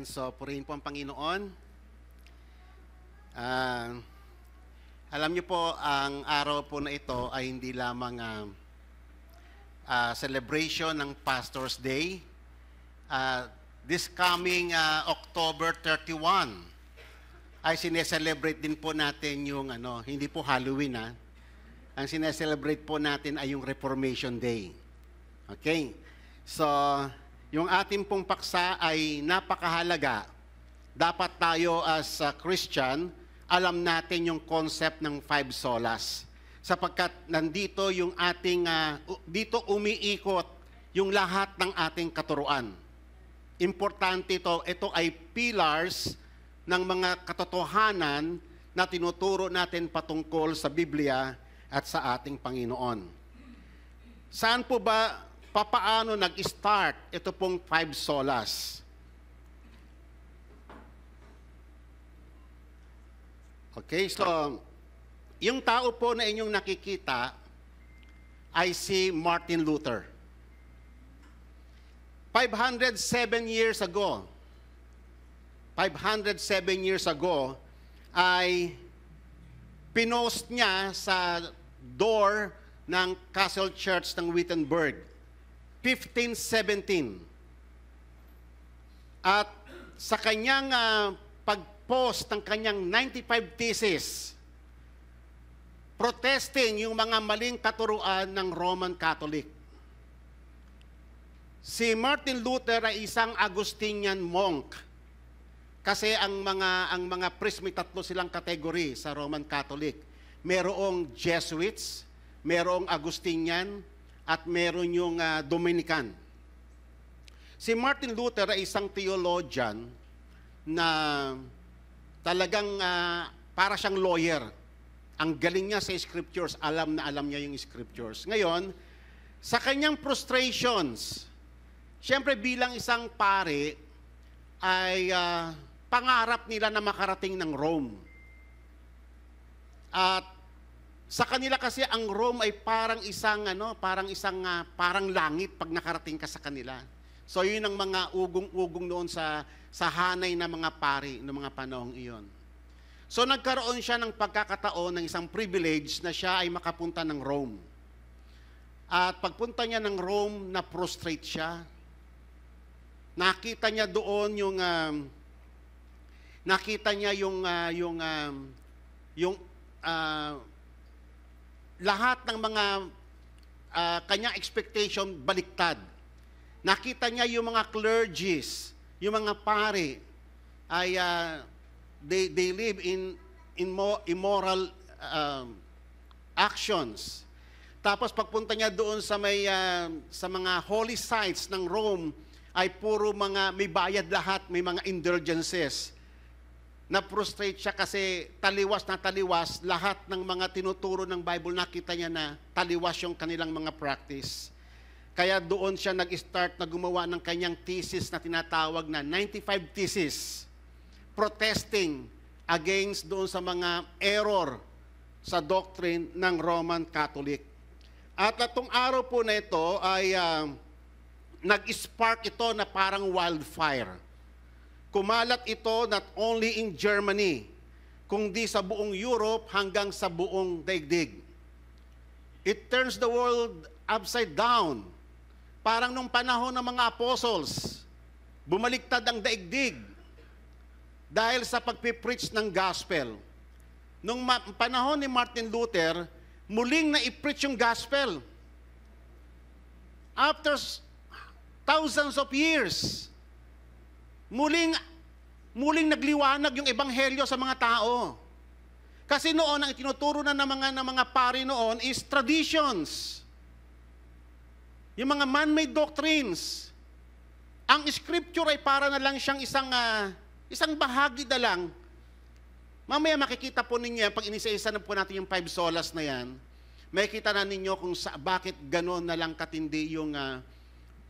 So, purihin po ang Panginoon. Alam niyo po, ang araw po na ito ay hindi lamang celebration ng Pastor's Day. This coming October 31 ay sineselebrate din po natin yung hindi po Halloween Ang sineselebrate po natin ay yung Reformation Day. Okay? So, yung ating pong paksa ay napakahalaga. Dapat tayo as a Christian, alam natin yung concept ng five solas. Sapagkat nandito yung ating, dito umiikot yung lahat ng ating katuruan. Importante ito ay pillars ng mga katotohanan na tinuturo natin patungkol sa Biblia at sa ating Panginoon. Saan po ba, papaano nag-start ito pong five solas? Okay, so, yung tao po na inyong nakikita ay si Martin Luther. 507 years ago ay pinost niya sa door ng Castle Church ng Wittenberg, 1517. At sa kanyang pag-post ng kanyang 95 thesis, protesting yung mga maling katuruan ng Roman Catholic. Si Martin Luther ay isang Augustinian monk. Kasi ang mga priest, may tatlo silang kategory sa Roman Catholic. Merong Jesuits, merong Augustinian, at meron yung Dominican. Si Martin Luther ay isang theologian na talagang para siyang lawyer. Ang galing niya sa scriptures, alam na alam niya yung scriptures. Ngayon, sa kanyang frustrations, siyempre bilang isang pare, ay pangarap nila na makarating ng Rome. At sa kanila kasi ang Rome ay parang langit pag nakarating ka sa kanila. So yun ang mga ugong-ugong noon sa hanay na mga pari ng mga panahong iyon. So nagkaroon siya ng pagkakataon ng isang privilege na siya ay makapunta ng Rome. At pagpunta niya ng Rome, na-prostrate siya. Nakita niya doon yung lahat ng mga kanyang expectation baliktad. Nakita niya yung mga clergies, yung mga pare ay they live in immoral actions. Tapos pagpunta niya doon sa mga holy sites ng Rome ay puro may bayad lahat, may mga indulgences. Na-frustrate siya kasi taliwas lahat ng mga tinuturo ng Bible, nakita niya na taliwas yung kanilang mga practice. Kaya doon siya nag-start na gumawa ng kanyang thesis na tinatawag na 95 thesis, protesting against doon sa mga error sa doctrine ng Roman Catholic. At itong araw po na ito ay nag-spark ito na parang wildfire. Kumalat ito not only in Germany, kundi sa buong Europe hanggang sa buong daigdig. It turns the world upside down. Parang nung panahon ng mga apostles, bumaliktad ang daigdig dahil sa pagpipreach ng gospel. Nung panahon ni Martin Luther, muling na-preach yung gospel. After thousands of years, muling nagliwanag yung ebanghelyo sa mga tao. Kasi noon, ang itinuturo na ng mga pari noon is traditions. Yung mga man-made doctrines. Ang scripture ay para na lang siyang isang bahagi na lang. Mamaya makikita po ninyo, pag inisa-isa na po natin yung five solas na yan, makikita na ninyo kung bakit gano'n na lang katindi yung,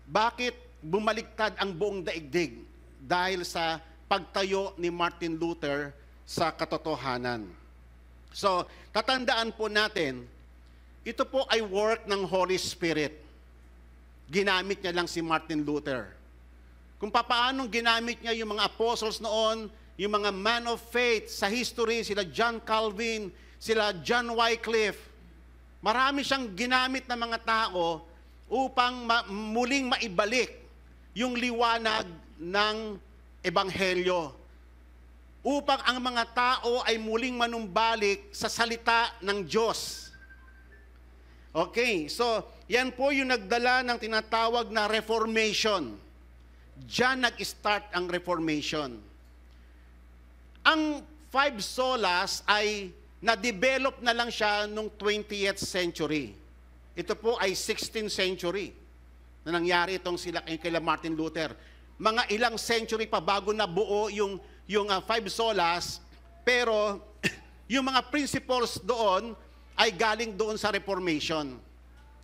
bakit bumaliktad ang buong daigdig dahil sa pagtayo ni Martin Luther sa katotohanan. So, tatandaan po natin, ito po ay work ng Holy Spirit. Ginamit niya lang si Martin Luther. Kung paanong ginamit niya yung mga apostles noon, yung mga man of faith sa history, sila John Calvin, sila John Wycliffe. Marami siyang ginamit na mga tao upang muling maibalik yung liwanag ng Ebanghelyo. Upang ang mga tao ay muling manumbalik sa salita ng Diyos. Okay, so yan po yung nagdala ng tinatawag na Reformation. Diyan nag-start ang Reformation. Ang five solas ay na-develop na lang siya noong 20th century. Ito po ay 16th century na nangyari itong sila kay Martin Luther. Mga ilang century pa bago nabuo yung five solas, pero yung mga principles doon ay galing doon sa Reformation.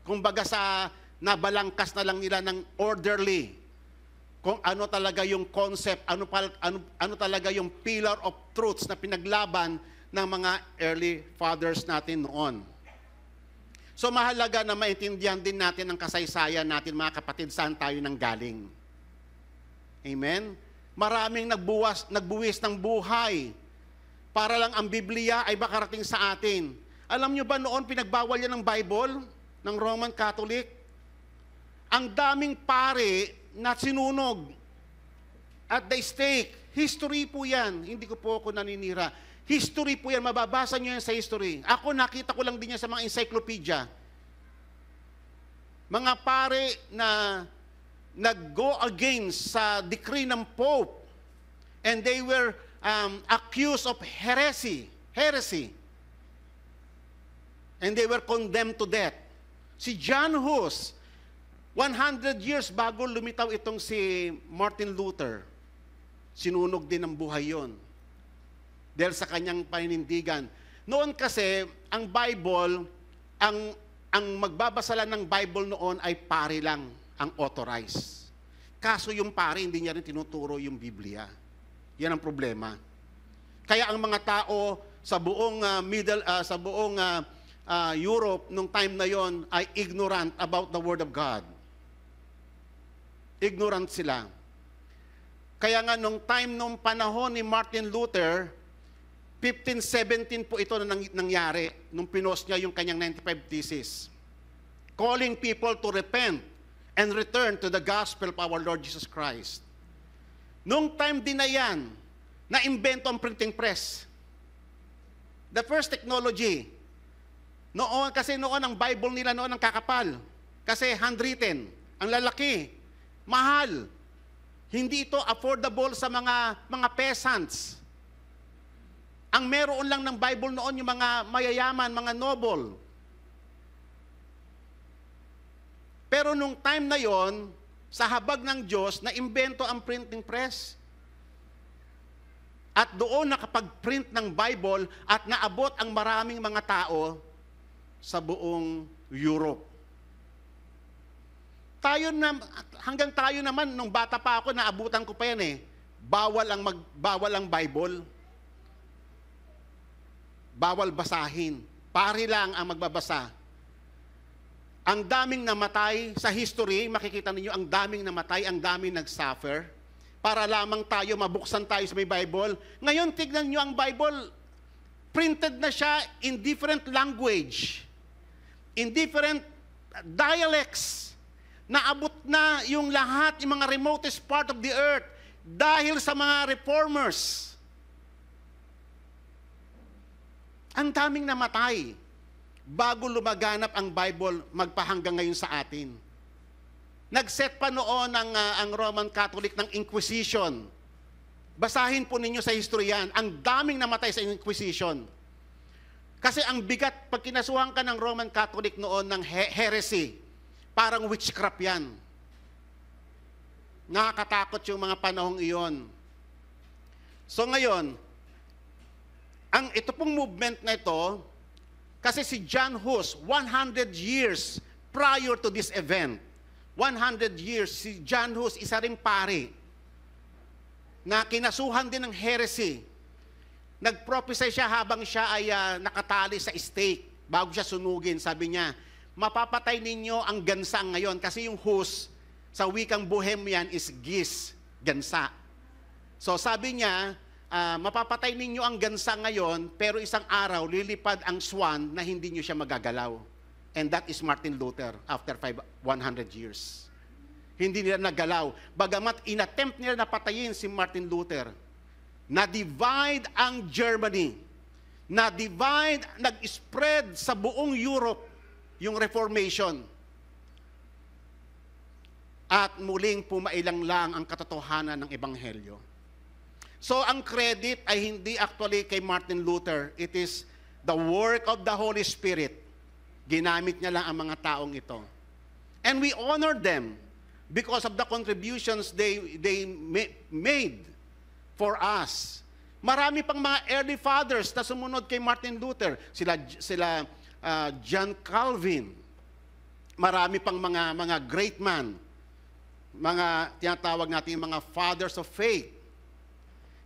Kumbaga sa nabalangkas na lang nila ng orderly, kung ano talaga yung concept, ano talaga yung pillar of truths na pinaglaban ng mga early fathers natin noon. So mahalaga na maintindihan din natin ang kasaysayan natin, mga kapatid, saan tayo nanggaling. Amen? Maraming nagbuwis ng buhay para lang ang Biblia ay makarating sa atin. Alam nyo ba noon pinagbawal yan ng Bible, ng Roman Catholic? Ang daming pare na sinunog at the stake. History po yan. Hindi ko po ako naninira. History po yan. Mababasa nyo yan sa history. Ako nakita ko lang din yan sa mga encyclopedia. Mga pare na nag-go against sa decree ng Pope, and they were accused of heresy. And they were condemned to death. Si John Hus, 100 years bago lumitaw itong si Martin Luther, sinunog din ang buhay yon dahil sa kanyang paninindigan. Noon kasi, ang Bible, ang magbabasa lang ng Bible noon ay pari lang ang authorized. Kaso yung pari, hindi niya rin tinuturo yung Biblia. Yan ang problema. Kaya ang mga tao sa buong Europe nung time na yon ay ignorant about the Word of God. Ignorant sila. Kaya nga nung panahon ni Martin Luther, 1517 po ito na nangyari nung pinost niya yung kanyang 95 Thesis. Calling people to repent and return to the gospel of our Lord Jesus Christ. Nung time din na yan, na-invento ang printing press. The first technology. Kasi noon ang Bible nila noon ang kakapal. Kasi handwritten. Ang lalaki. Mahal. Hindi ito affordable sa mga peasants. Ang meron lang ng Bible noon yung mga mayayaman, mga noble. Pero nung time na yon, sa habag ng Diyos, na-imbento ang printing press. At doon nakapag-print ng Bible at naabot ang maraming mga tao sa buong Europe. Hanggang tayo naman, nung bata pa ako, naabutan ko pa yan eh. Bawal ang Bible. Bawal basahin. Pari lang ang magbabasa. Ang daming namatay sa history, makikita ninyo, ang daming namatay, ang daming nag-suffer, para lamang tayo, mabuksan tayo sa may Bible. Ngayon, tignan nyo ang Bible, printed na siya in different language, in different dialects. Naabot na yung lahat, yung mga remotest part of the earth, dahil sa mga reformers. Ang daming namatay bago lumaganap ang Bible magpahanggang ngayon sa atin. Nag-set pa noon ang Roman Catholic ng Inquisition. Basahin po ninyo sa history yan. Ang daming namatay sa Inquisition. Kasi ang bigat, pag kinasuhan ka ng Roman Catholic noon ng heresy, parang witchcraft yan. Nakakatakot yung mga panahong iyon. So ngayon, ito pong movement na ito, kasi si John Hus, 100 years prior to this event, 100 years, si John Hus, isa ring pari, na kinasuhan din ng heresy. Nag-prophesy siya habang siya ay nakatali sa stake, bago siya sunugin. Sabi niya, mapapatay ninyo ang gansang ngayon, kasi yung Hus, sa wikang Bohemian is geese. gansa. So sabi niya, mapapatay ninyo ang gansa ngayon, pero isang araw lilipad ang swan na hindi nyo siya magagalaw. And that is Martin Luther after 100 years. Hindi nila nagalaw. Bagamat inattempt nila na patayin si Martin Luther, na-divide ang Germany. Na-divide, nag-spread sa buong Europe yung Reformation. At muling pumailang lang ang katotohanan ng Ebanghelyo. So ang credit ay hindi actually kay Martin Luther. It is the work of the Holy Spirit. Ginamit niya lang ang mga taong ito. And we honor them because of the contributions they made for us. Marami pang mga early fathers na sumunod kay Martin Luther. Sila John Calvin. Marami pang mga great man. Mga tinatawag natin mga fathers of faith.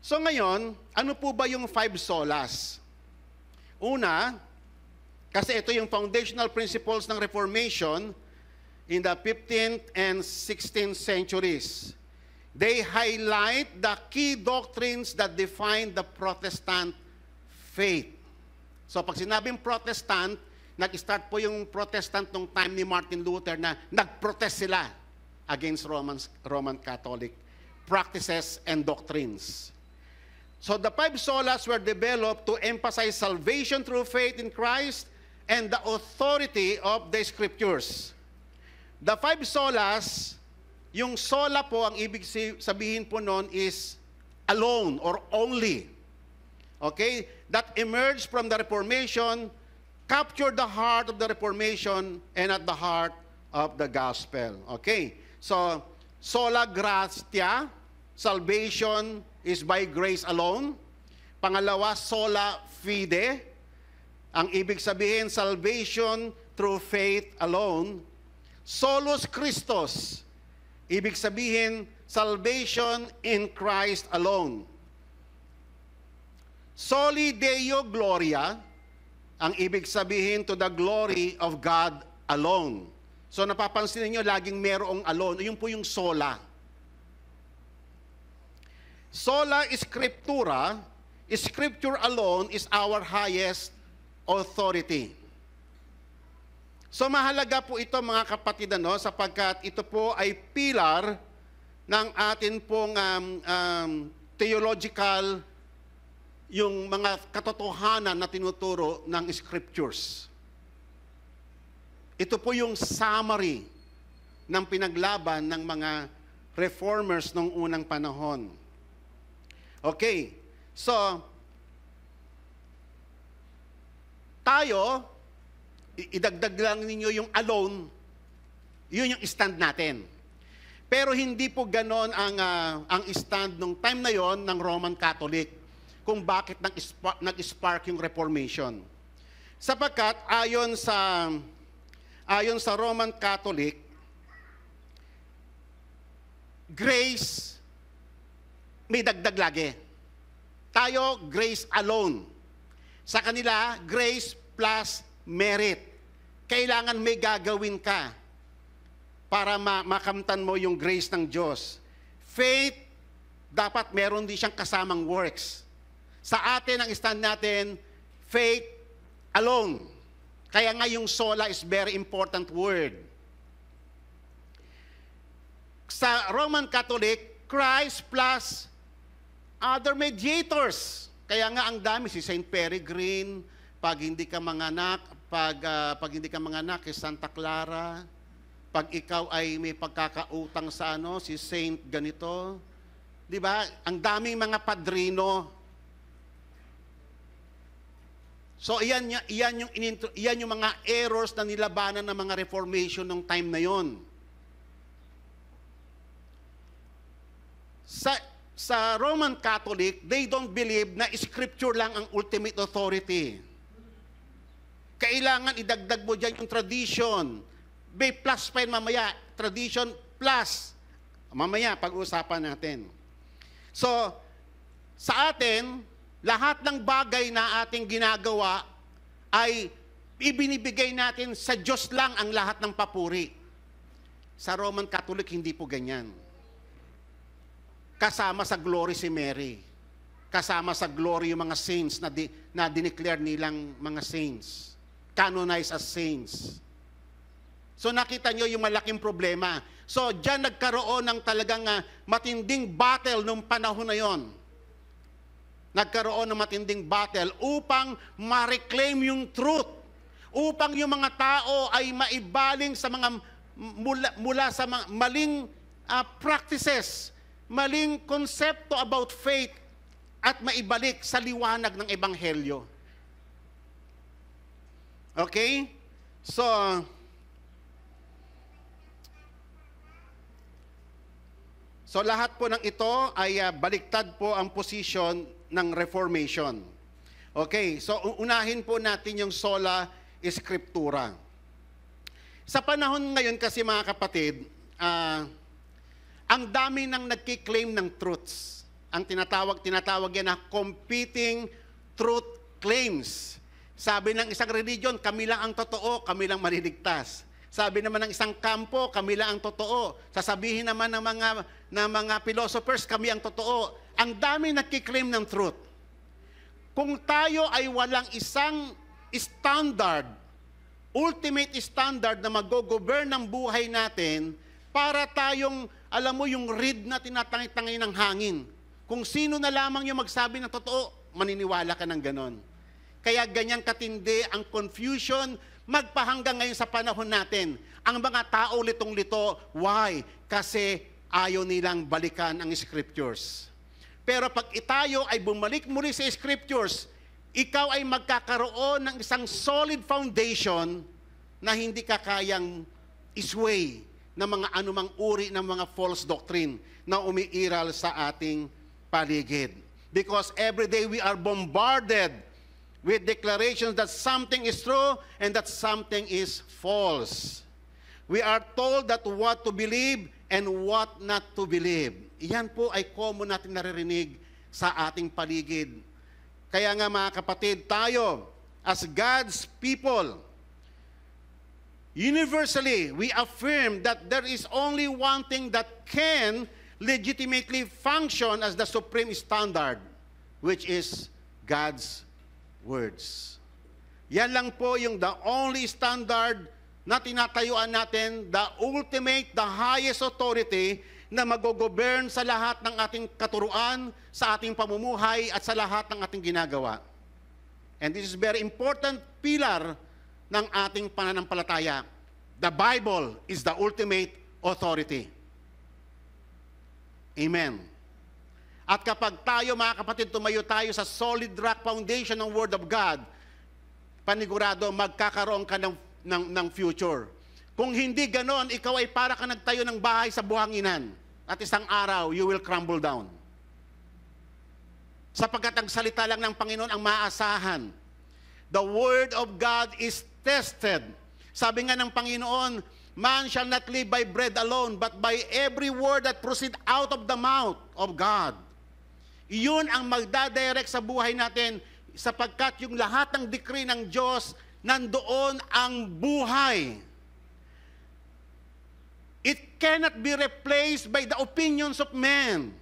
So ngayon, ano po ba yung 5 solas? Una, kasi ito yung foundational principles ng Reformation in the 15th and 16th centuries. They highlight the key doctrines that define the Protestant faith. So pag sinabing Protestant, nag-start po yung Protestant nung time ni Martin Luther na nag-protest sila against Roman Catholic practices and doctrines. So the 5 solas were developed to emphasize salvation through faith in Christ and the authority of the Scriptures. The 5 solas, yung sola po, ang ibig sabihin po nun is alone or only. Okay? That emerged from the Reformation, captured the heart of the Reformation and at the heart of the gospel. Okay? So, sola gratia, salvation is by grace alone. Pangalawa, sola fide. Ang ibig sabihin, salvation through faith alone. Solus Christus. Ibig sabihin, salvation in Christ alone. Soli Deo Gloria. Ang ibig sabihin, to the glory of God alone. So napapansin niyo laging merong alone. Yun po yung sola. Sola Scriptura, Scripture alone is our highest authority. So mahalaga po ito mga kapatid, sapagkat ito po ay pilar ng atin pong theological, yung mga katotohanan na tinuturo ng Scriptures. Ito po yung summary ng pinaglaban ng mga reformers nung unang panahon. Okay, so, tayo, idagdag lang ninyo yung alone, yun yung stand natin. Pero hindi po ganon ang stand nung time na yon ng Roman Catholic kung bakit nag-spark yung Reformation. Sapagkat ayon sa Roman Catholic, grace may dagdag lagi. Tayo, grace alone. Sa kanila, grace plus merit. Kailangan may gagawin ka para makamtan mo yung grace ng Diyos. Faith, dapat meron din siyang kasamang works. Sa atin, ang stand natin, faith alone. Kaya nga yung sola is very important word. Sa Roman Catholic, Christ plus other mediators. Kaya nga ang dami, si Saint Peregrine, pag hindi ka manganak, pag hindi ka manganak, kay Santa Clara, pag ikaw ay may pagkakautang sa si Saint ganito. Di ba? Ang daming mga padrino. So iyan yung mga errors na nilabanan ng mga Reformation ng time na yon. Sa Roman Catholic, they don't believe na Scripture lang ang ultimate authority. Kailangan idagdag mo dyan yung tradition. May plus pa yun mamaya. Tradition plus. Mamaya, pag-uusapan natin. So, sa atin, lahat ng bagay na ating ginagawa ay ibinibigay natin sa Diyos lang ang lahat ng papuri. Sa Roman Catholic, hindi po ganyan. kasama sa glory si Mary. Kasama sa glory yung mga saints na dineclare nilang mga saints. Canonized as saints. So nakita nyo yung malaking problema. So dyan nagkaroon ng talagang matinding battle nung panahon na yon. Nagkaroon ng matinding battle upang ma-reclaim yung truth. Upang yung mga tao ay maibaling sa mga mula sa mga maling practices, maling konsepto about faith at maibalik sa liwanag ng Ebanghelyo. Okay? So lahat po ng ito ay baliktad po ang position ng Reformation. Okay, so unahin po natin yung sola scriptura. Sa panahon ngayon kasi mga kapatid, ang dami nang nagki-claim ng truths. Ang tinatawag yan na competing truth claims. Sabi ng isang religion, kami lang ang totoo, kami lang maliligtas. Sabi naman ng isang kampo, kami lang ang totoo. Sasabihin naman ng mga philosophers, kami ang totoo. Ang dami nagki-claim ng truth. Kung tayo ay walang isang standard, ultimate standard na mag-govern ng buhay natin, para tayong, alam mo, yung reed na tinatangi-tangi ng hangin. Kung sino na lamang yung magsabi ng totoo, maniniwala ka ng ganon. Kaya ganyan katindi ang confusion magpahanggang ngayon sa panahon natin. Ang mga tao litong-lito, why? Kasi ayaw nilang balikan ang scriptures. Pero pag tayo ay bumalik muli sa scriptures, ikaw ay magkakaroon ng isang solid foundation na hindi ka kayang isway ng mga anumang uri ng mga false doctrine na umiiral sa ating paligid. Because every day we are bombarded with declarations that something is true and that something is false. We are told that what to believe and what not to believe. Iyan po ay common natin naririnig sa ating paligid. Kaya nga mga kapatid, tayo as God's people, universally, we affirm that there is only one thing that can legitimately function as the supreme standard, which is God's words. Yan lang po yung the only standard na tinatayuan natin, the ultimate, the highest authority na mag-govern sa lahat ng ating katuruan, sa ating pamumuhay, at sa lahat ng ating ginagawa. And this is very important pillar ng ating pananampalataya. The Bible is the ultimate authority. Amen. At kapag tayo, mga kapatid, tumayo tayo sa solid rock foundation ng Word of God, panigurado, magkakaroon ka ng future. Kung hindi ganon, ikaw ay para ka nagtayo ng bahay sa buhanginan. At isang araw, you will crumble down. Sapagkat ang salita lang ng Panginoon ang maaasahan. The Word of God is tested. Sabi nga ng Panginoon, man shall not live by bread alone, but by every word that proceed out of the mouth of God. Iyon ang magdadirect sa buhay natin, sapagkat yung lahat ng decree ng Diyos, nandoon ang buhay. It cannot be replaced by the opinions of men.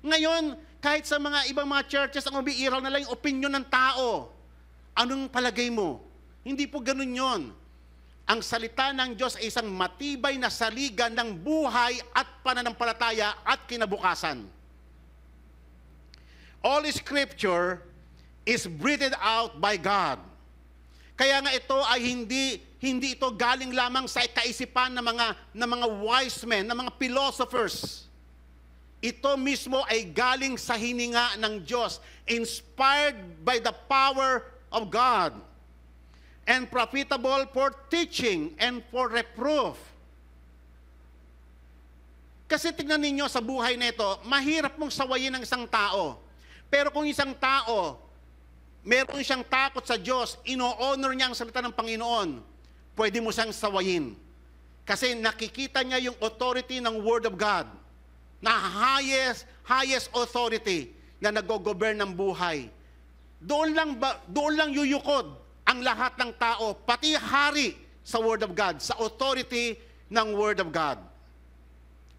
Ngayon, kahit sa mga ibang mga churches, ang umiiral na lang yung opinion ng tao. Anong palagay mo? Hindi po ganun yon. Ang salita ng Diyos ay isang matibay na saligan ng buhay at pananampalataya at kinabukasan. All Scripture is breathed out by God. Kaya nga ito ay hindi ito galing lamang sa kaisipan ng mga wise men, ng mga philosophers. Ito mismo ay galing sa hininga ng Diyos, inspired by the power of God, and profitable for teaching and for reproof. Kasi tingnan ninyo sa buhay nito, mahirap mong sawayin ng isang tao. Pero kung isang tao, meron siyang takot sa Diyos, ino-honor niya ang salita ng Panginoon, pwede mo siyang sawayin. Kasi nakikita niya yung authority ng Word of God, na highest authority na nag-govern ng buhay. Doon lang yuyukod ang lahat ng tao, pati hari sa Word of God, sa authority ng Word of God.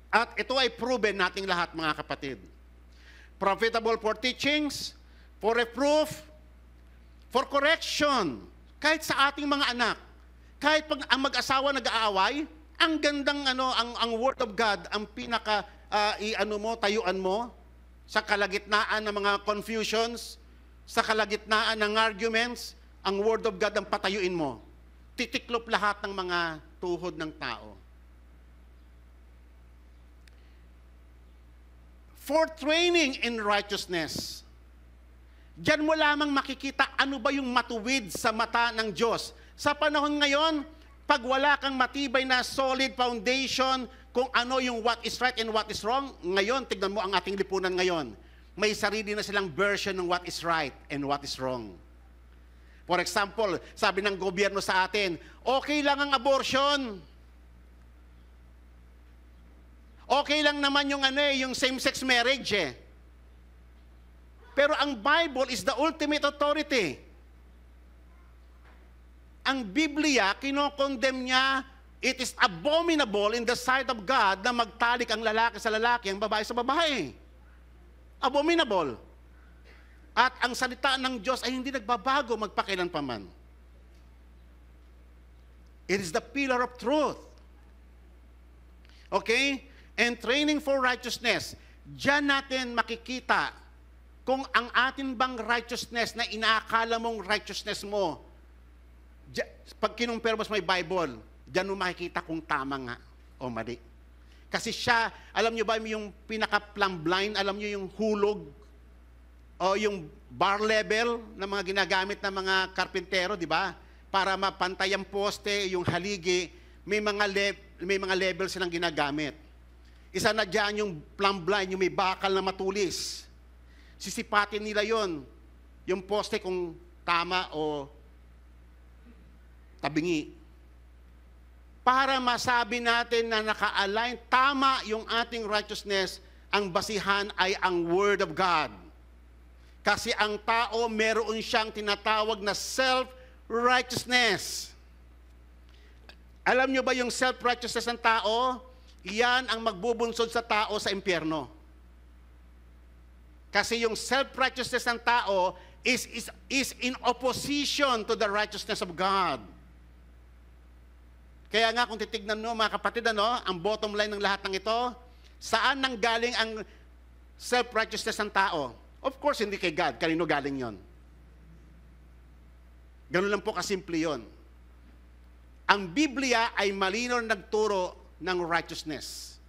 At ito ay proven nating lahat, mga kapatid. Profitable for teachings, for reproof, for correction. Kahit sa ating mga anak, kahit pag ang mag-asawa nag-aaway, ang gandang ang Word of God, ang pinaka tayuan mo sa kalagitnaan ng mga confusions, sa kalagitnaan ng arguments, ang Word of God ang patayuin mo. Titiklop lahat ng mga tuhod ng tao. For training in righteousness. Diyan mo lamang makikita ano ba yung matuwid sa mata ng Diyos. Sa panahon ngayon, pag wala kang matibay na solid foundation kung ano yung what is right and what is wrong, ngayon, tignan mo ang ating lipunan ngayon. May sarili na silang version ng what is right and what is wrong. For example, sabi ng gobyerno sa atin, okay lang ang abortion. Okay lang naman yung same-sex marriage eh. Pero ang Bible is the ultimate authority. Ang Biblia, kinokondem niya, it is abominable in the sight of God na magtalik ang lalaki sa lalaki, ang babae sa babae. Abominable. At ang salita ng Diyos ay hindi nagbabago magpakailanpaman. It is the pillar of truth. Okay? And training for righteousness. Diyan natin makikita kung ang atin bang righteousness na inaakala mong righteousness mo, pag kinumpare mo sa may Bible, diyan mo makikita kung tama nga o mali. Kasi siya, alam nyo ba yung pinaka-plumb line, alam nyo yung hulog o yung bar level na mga ginagamit ng mga karpintero, di ba? Para mapantay ang poste, yung haligi, may mga level silang ginagamit. Isa na dyan yung plumb line, yung may bakal na matulis. Sisipatin nila yon, yung poste kung tama o tabingi. Para masabi natin na naka-align, tama yung ating righteousness, ang basihan ay ang Word of God. Kasi ang tao, meron siyang tinatawag na self-righteousness. Alam nyo ba yung self-righteousness ng tao? Iyan ang magbubunsod sa tao sa impyerno. Kasi yung self-righteousness ng tao is in opposition to the righteousness of God. Kaya nga kung titignan nyo mga kapatid, ang bottom line ng lahat ng ito, saan nang galing ang self-righteousness ng tao? Of course, hindi kay God. Kanino galing yon? Ganun lang po kasimple yon. Ang Biblia ay malinaw na nagturo ng righteousness.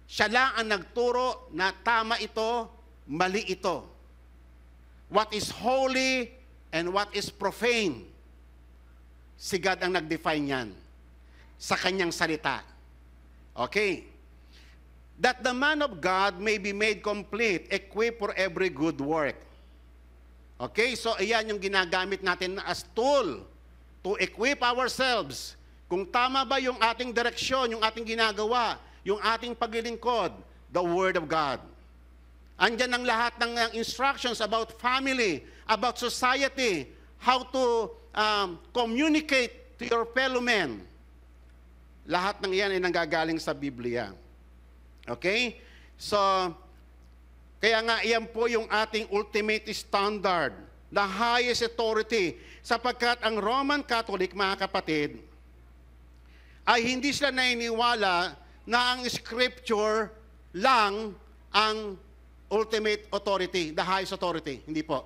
Siya lang ang nagturo na tama ito, mali ito. What is holy and what is profane. Si God ang nag-define yan sa kanyang salita. Okay. That the man of God may be made complete, equipped for every good work. Okay, so iyan yung ginagamit natin as tool to equip ourselves. Kung tama ba yung ating direksyon, yung ating ginagawa, yung ating paglilingkod, the Word of God. Andyan ang lahat ng instructions about family, about society, how to communicate to your fellow men. Lahat ng iyan ay nanggagaling sa Biblia. Okay? So, kaya nga iyan po yung ating ultimate standard, the highest authority, sapagkat ang Roman Catholic, mga kapatid, ay hindi sila naniniwala na ang Scripture lang ang ultimate authority, the highest authority. Hindi po.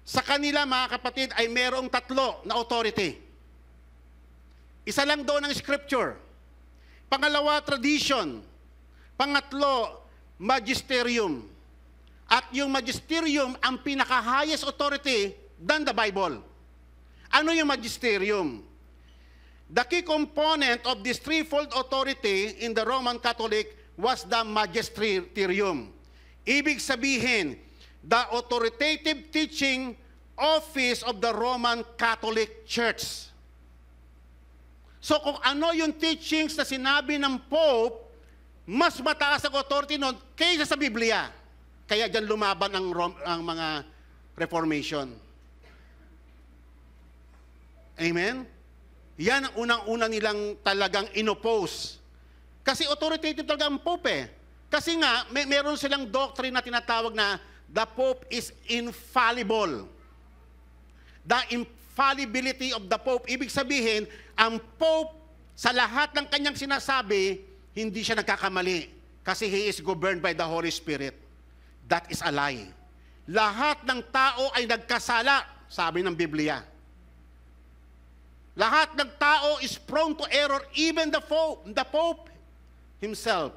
Sa kanila, mga kapatid, ay merong tatlo na authority. Isa lang doon ang Scripture. Pangalawa, tradition. Pangatlo, magisterium. At yung magisterium, ang pinaka-highest authority than the Bible. Ano yung magisterium? The key component of this threefold authority in the Roman Catholic was the magisterium. Ibig sabihin, the authoritative teaching office of the Roman Catholic Church. So kung ano yung teachings na sinabi ng Pope, mas mataas ang authority nun kaysa sa Biblia. Kaya dyan lumaban ang mga Reformation. Amen? Yan ang unang-una nilang talagang inopose. Kasi authoritative talaga ang Pope eh. Kasi nga, meron silang doctrine na tinatawag na the Pope is infallible. The infallibility of the Pope. Ibig sabihin, ang Pope sa lahat ng kanyang sinasabi, hindi siya nagkakamali. Kasi he is governed by the Holy Spirit. That is a lie. Lahat ng tao ay nagkasala, sabi ng Biblia. Lahat ng tao is prone to error, even the Pope himself.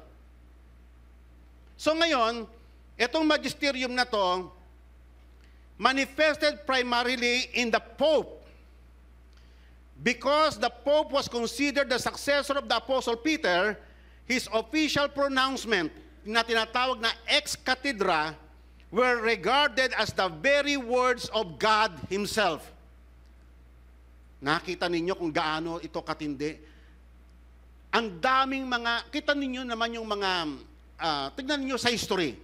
So ngayon, itong magisterium na to, manifested primarily in the Pope. Because the Pope was considered the successor of the Apostle Peter, his official pronouncement na tinatawag na ex cathedra were regarded as the very words of God Himself. Nakita ninyo kung gaano ito katindi. Ang daming mga, kita ninyo naman yung mga, tignan ninyo sa history.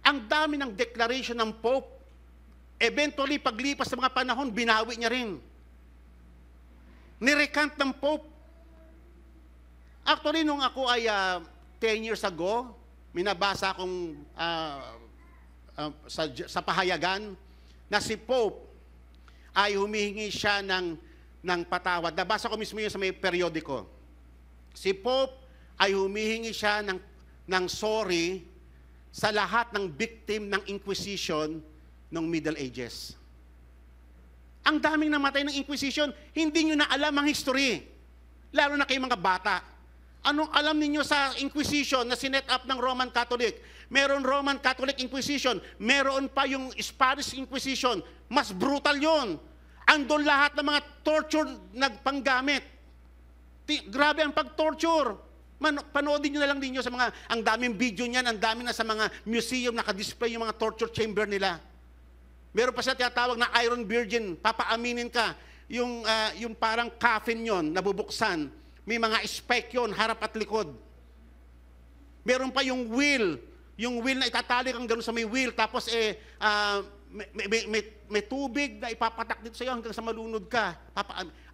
Ang dami ng declaration ng Pope. Eventually, paglipas ng mga panahon, binawi niya rin. Nirecant ng Pope. Actually, nung ako ay 10 years ago, minabasa akong sa pahayagan na si Pope ay humihingi siya ng patawad. Nabasa ko mismo yun sa may periodiko. Si Pope ay humihingi siya ng sorry sa lahat ng victim ng Inquisition ng Middle Ages. Ang daming namatay ng Inquisition, hindi nyo na alam ang history. Lalo na kay mga bata. Anong alam ninyo sa Inquisition na sinet up ng Roman Catholic? Meron Roman Catholic Inquisition, meron pa yung Spanish Inquisition. Mas brutal yon. Andun lahat ng mga torture nagpanggamit. Grabe ang pag-torture. Panoodin nyo na lang ninyo sa mga, ang daming video niyan, ang dami na sa mga museum nakadisplay yung mga torture chamber nila. Meron pa siya tinatawag na Iron Virgin, papaaminin ka, yung parang coffin yon, nabubuksan, may mga spike yon, harap at likod. Meron pa yung wheel na itatali kang gano'n sa may wheel, tapos may tubig na ipapatak dito sa iyo hanggang sa malunod ka.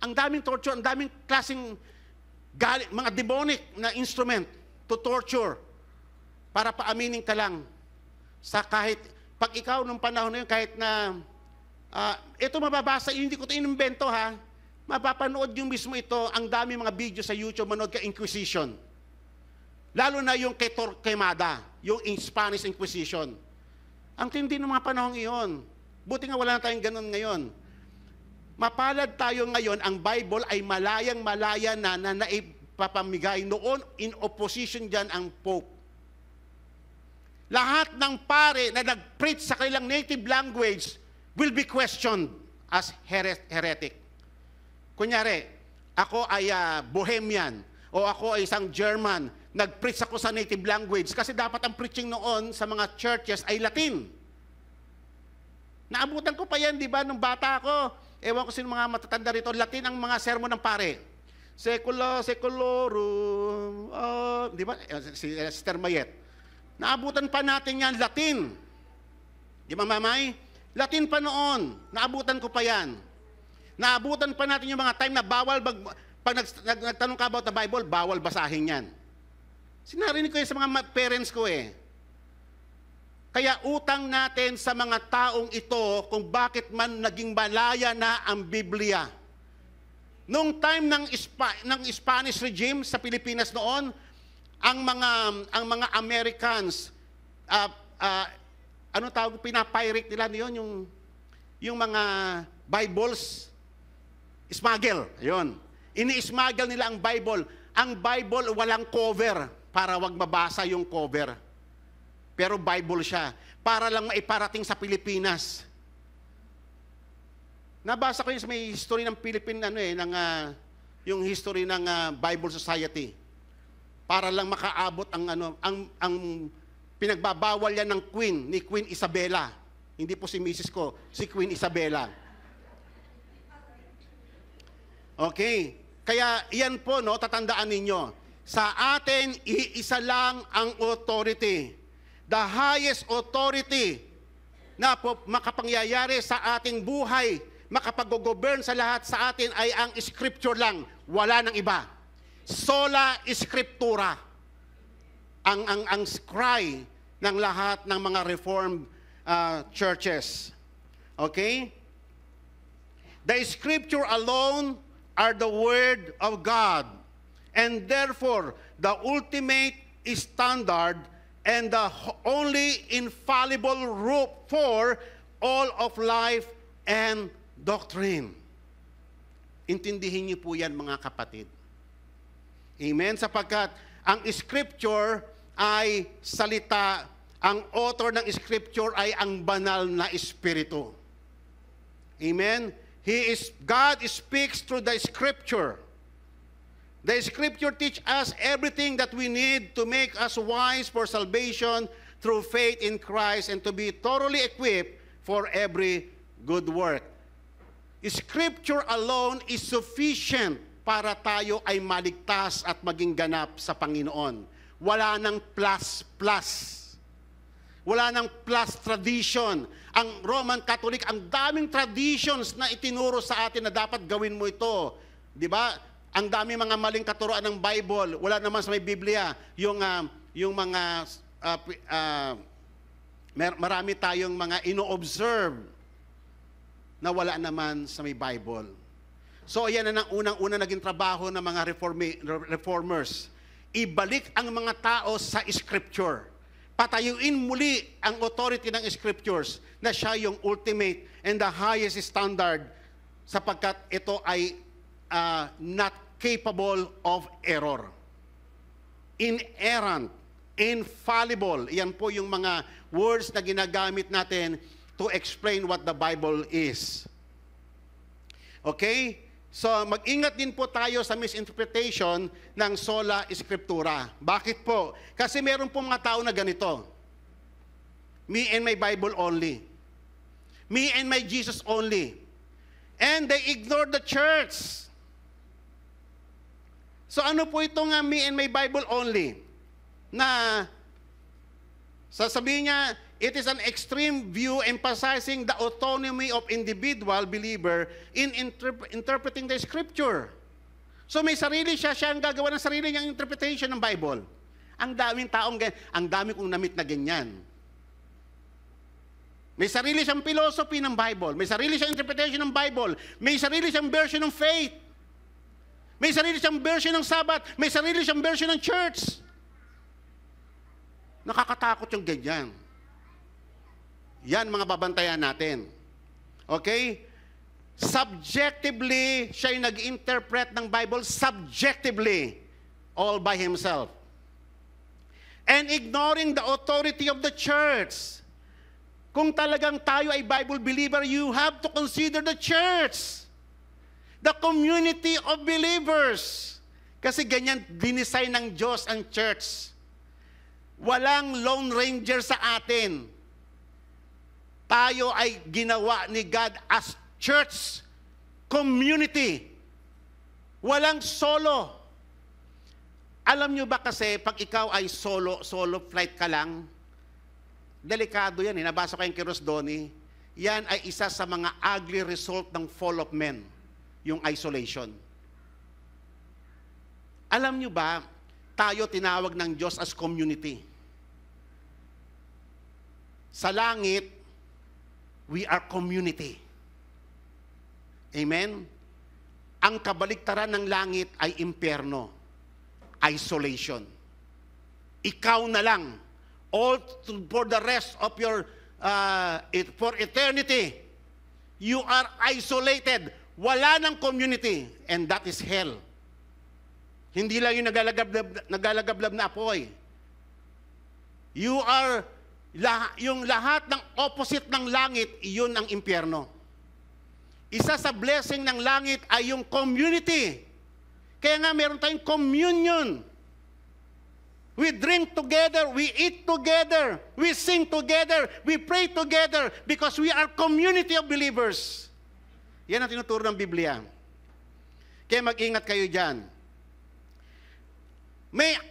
Ang daming torture, ang daming klaseng mga demonic na instrument to torture para paaminin ka lang sa kahit, pag ikaw nung panahon na yun, kahit na, ito mababasa, hindi ko ito inimbento ha, mapapanood yung mismo ito, ang dami mga video sa YouTube, manood ka Inquisition. Lalo na yung kay Torquemada, yung Spanish Inquisition. Ang tindi ng mga panahon iyon. Buti nga wala na tayong ganun ngayon. Mapalad tayo ngayon, ang Bible ay malayang-malaya na naipapamigay. Noon, in opposition dyan ang Pope. Lahat ng pare na nag-preach sa kanilang native language will be questioned as heretic. Kunyari, ako ay Bohemian o ako ay isang German, nag-preach ako sa native language kasi dapat ang preaching noon sa mga churches ay Latin. Naabutan ko pa yan, di ba, nung bata ako. Ewan ko sino mga matatanda rito, Latin ang mga sermon ng pare. Secula, secolorum, di ba, si Sister Mayet. Naabutan pa natin yan, Latin. Di ba, Mamay? Latin pa noon. Naabutan ko pa yan. Naabutan pa natin yung mga time na bawal, pag nagtanong ka about the Bible, bawal basahin yan. Sinarinig ko yun sa mga parents ko eh. Kaya utang natin sa mga taong ito kung bakit man naging malaya na ang Biblia. Nung time ng Spanish regime sa Pilipinas noon, ang mga Americans, ano tawag, pinapirate nila niyon yung mga Bibles, smuggle, ayun. Ini-smuggle nila ang Bible. Ang Bible walang cover para wag mabasa yung cover. Pero Bible siya para lang maiparating sa Pilipinas. Nabasa ko yung may history ng Philippine yung history ng Bible Society. Para lang makaabot ang pinagbabawal yan ng ni Queen Isabella. Hindi po si Mrs. ko, si Queen Isabella. Okay. Kaya yan po, no, tatandaan ninyo. Sa atin, iisa lang ang authority. The highest authority na po makapangyayari sa ating buhay, makapag-govern sa lahat sa atin ay ang Scripture lang. Wala nang iba. Sola Scriptura. ang cry ng lahat ng mga Reformed churches. Okay? The Scripture alone are the Word of God, and therefore the ultimate standard and the only infallible root for all of life and doctrine. Intindihin niyo po yan, mga kapatid. Amen? Sapagkat ang Scripture ay salita, ang author ng Scripture ay ang banal na Espiritu. Amen? God speaks through the Scripture. The Scripture teach us everything that we need to make us wise for salvation through faith in Christ and to be thoroughly equipped for every good work. Scripture alone is sufficient para tayo ay maligtas at maging ganap sa Panginoon. Wala nang plus. Wala nang plus tradition. Ang Roman Catholic, ang daming traditions na itinuro sa atin na dapat gawin mo ito. Di ba? Ang dami mga maling katuroan ng Bible. Wala naman sa may Biblia. Yung mga, marami tayong mga ino-observe na wala naman sa may Bible. So, ayan na ang unang-una naging trabaho ng mga reformers. Ibalik ang mga tao sa Scripture. Patayuin muli ang authority ng Scriptures na siya yung ultimate and the highest standard sapagkat ito ay not capable of error. Inerrant, infallible. Yan po yung mga words na ginagamit natin to explain what the Bible is. Okay? So, mag-ingat din po tayo sa misinterpretation ng sola scriptura. Bakit po? Kasi meron po mga tao na ganito. Me and my Bible only. Me and my Jesus only. And they ignore the church. So ano po itong me and my Bible only? Na sasabihin niya, it is an extreme view emphasizing the autonomy of individual believer in interpreting the Scripture. So may sarili siya ang gagawa ng sarili niyang interpretation ng Bible. Ang daming taong ganyan, ang dami kong namit na ganyan. May sarili siyang philosophy ng Bible, may sarili siyang interpretation ng Bible, may sarili siyang version ng faith, may sarili siyang version ng Sabbath, may sarili siyang version ng church. Nakakatakot yung ganyan. Yan mga babantayan natin. Okay? Subjectively, siya yung nag-interpret ng Bible subjectively, all by himself. And ignoring the authority of the church. Kung talagang tayo ay Bible believer, you have to consider the church. The community of believers. Kasi ganyan dinesign ng Diyos ang church. Walang lone ranger sa atin. Tayo ay ginawa ni God as church community. Walang solo. Alam nyo ba kasi pag ikaw ay solo flight ka lang, delikado yan eh. Nabasa ko yung kay Rosdoni. Yan ay isa sa mga ugly result ng fall of men. Yung isolation. Alam nyo ba, tayo tinawag ng Diyos as community. Sa langit, we are community. Amen? Ang kabaliktaran ng langit ay impyerno. Isolation. Ikaw na lang. For the rest of your, for eternity, you are isolated. Wala ng community. And that is hell. Hindi lang yung nagalagablab na apoy. You are, yung lahat ng opposite ng langit, iyon ang impyerno. Isa sa blessing ng langit ay yung community. Kaya nga meron tayong communion. We drink together, we eat together, we sing together, we pray together because we are community of believers. Yan ang tinuturo ng Biblia. Kaya mag-ingat kayo dyan.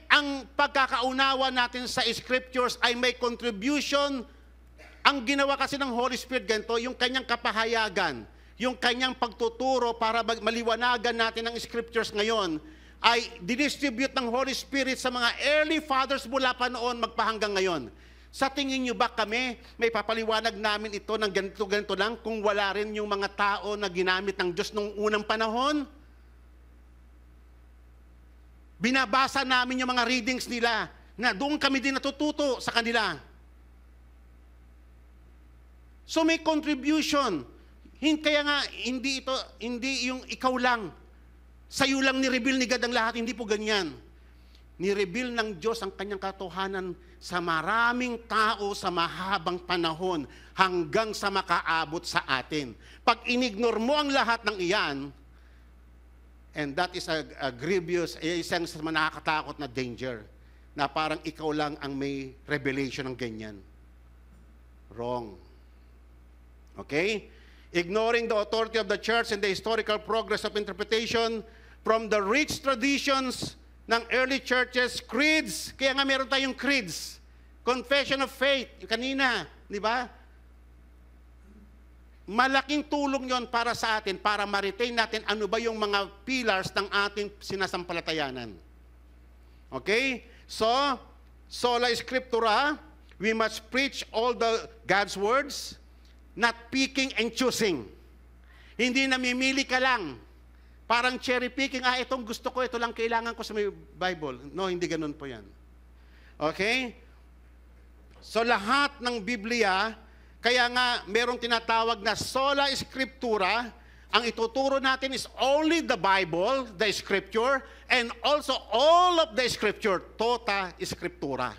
Ang pagkakaunawa natin sa Scriptures ay may contribution. Ang ginawa kasi ng Holy Spirit ganito, yung kanyang kapahayagan, yung kanyang pagtuturo para maliwanagan natin ang Scriptures ngayon, ay didistribute ng Holy Spirit sa mga early fathers mula pa noon magpahanggang ngayon. Sa tingin nyo ba kami, may papaliwanag namin ito ng ganito-ganito lang kung wala rin yung mga tao na ginamit ng Diyos nung unang panahon? Binabasa namin yung mga readings nila na doon kami din natututo sa kanila. So may contribution. Kaya nga, hindi yung ikaw lang. Sa'yo lang ni-reveal ni God ang lahat, hindi po ganyan. Ni-reveal ng Diyos ang kanyang katotohanan sa maraming tao sa mahabang panahon hanggang sa makaabot sa atin. Pag inignore mo ang lahat ng iyan, and that is a grievous, isang nakakatakot na danger, na parang ikaw lang ang may revelation ng ganyan. Wrong. Okay? Ignoring the authority of the church and the historical progress of interpretation from the rich traditions ng early churches, creeds. Kaya nga meron tayong creeds. Confession of faith. Yung kanina, di ba? Malaking tulong yon para sa atin, para ma-retain natin ano ba yung mga pillars ng ating sinasampalatayanan. Okay? So, sola scriptura, we must preach all the God's words, not picking and choosing. Hindi namimili ka lang. Parang cherry picking, itong gusto ko, ito lang kailangan ko sa may Bible. No, hindi ganun po yan. Okay? So lahat ng Biblia, kaya nga merong tinatawag na sola scriptura, ang ituturo natin is only the Bible, the Scripture, and also all of the Scripture, tota scriptura.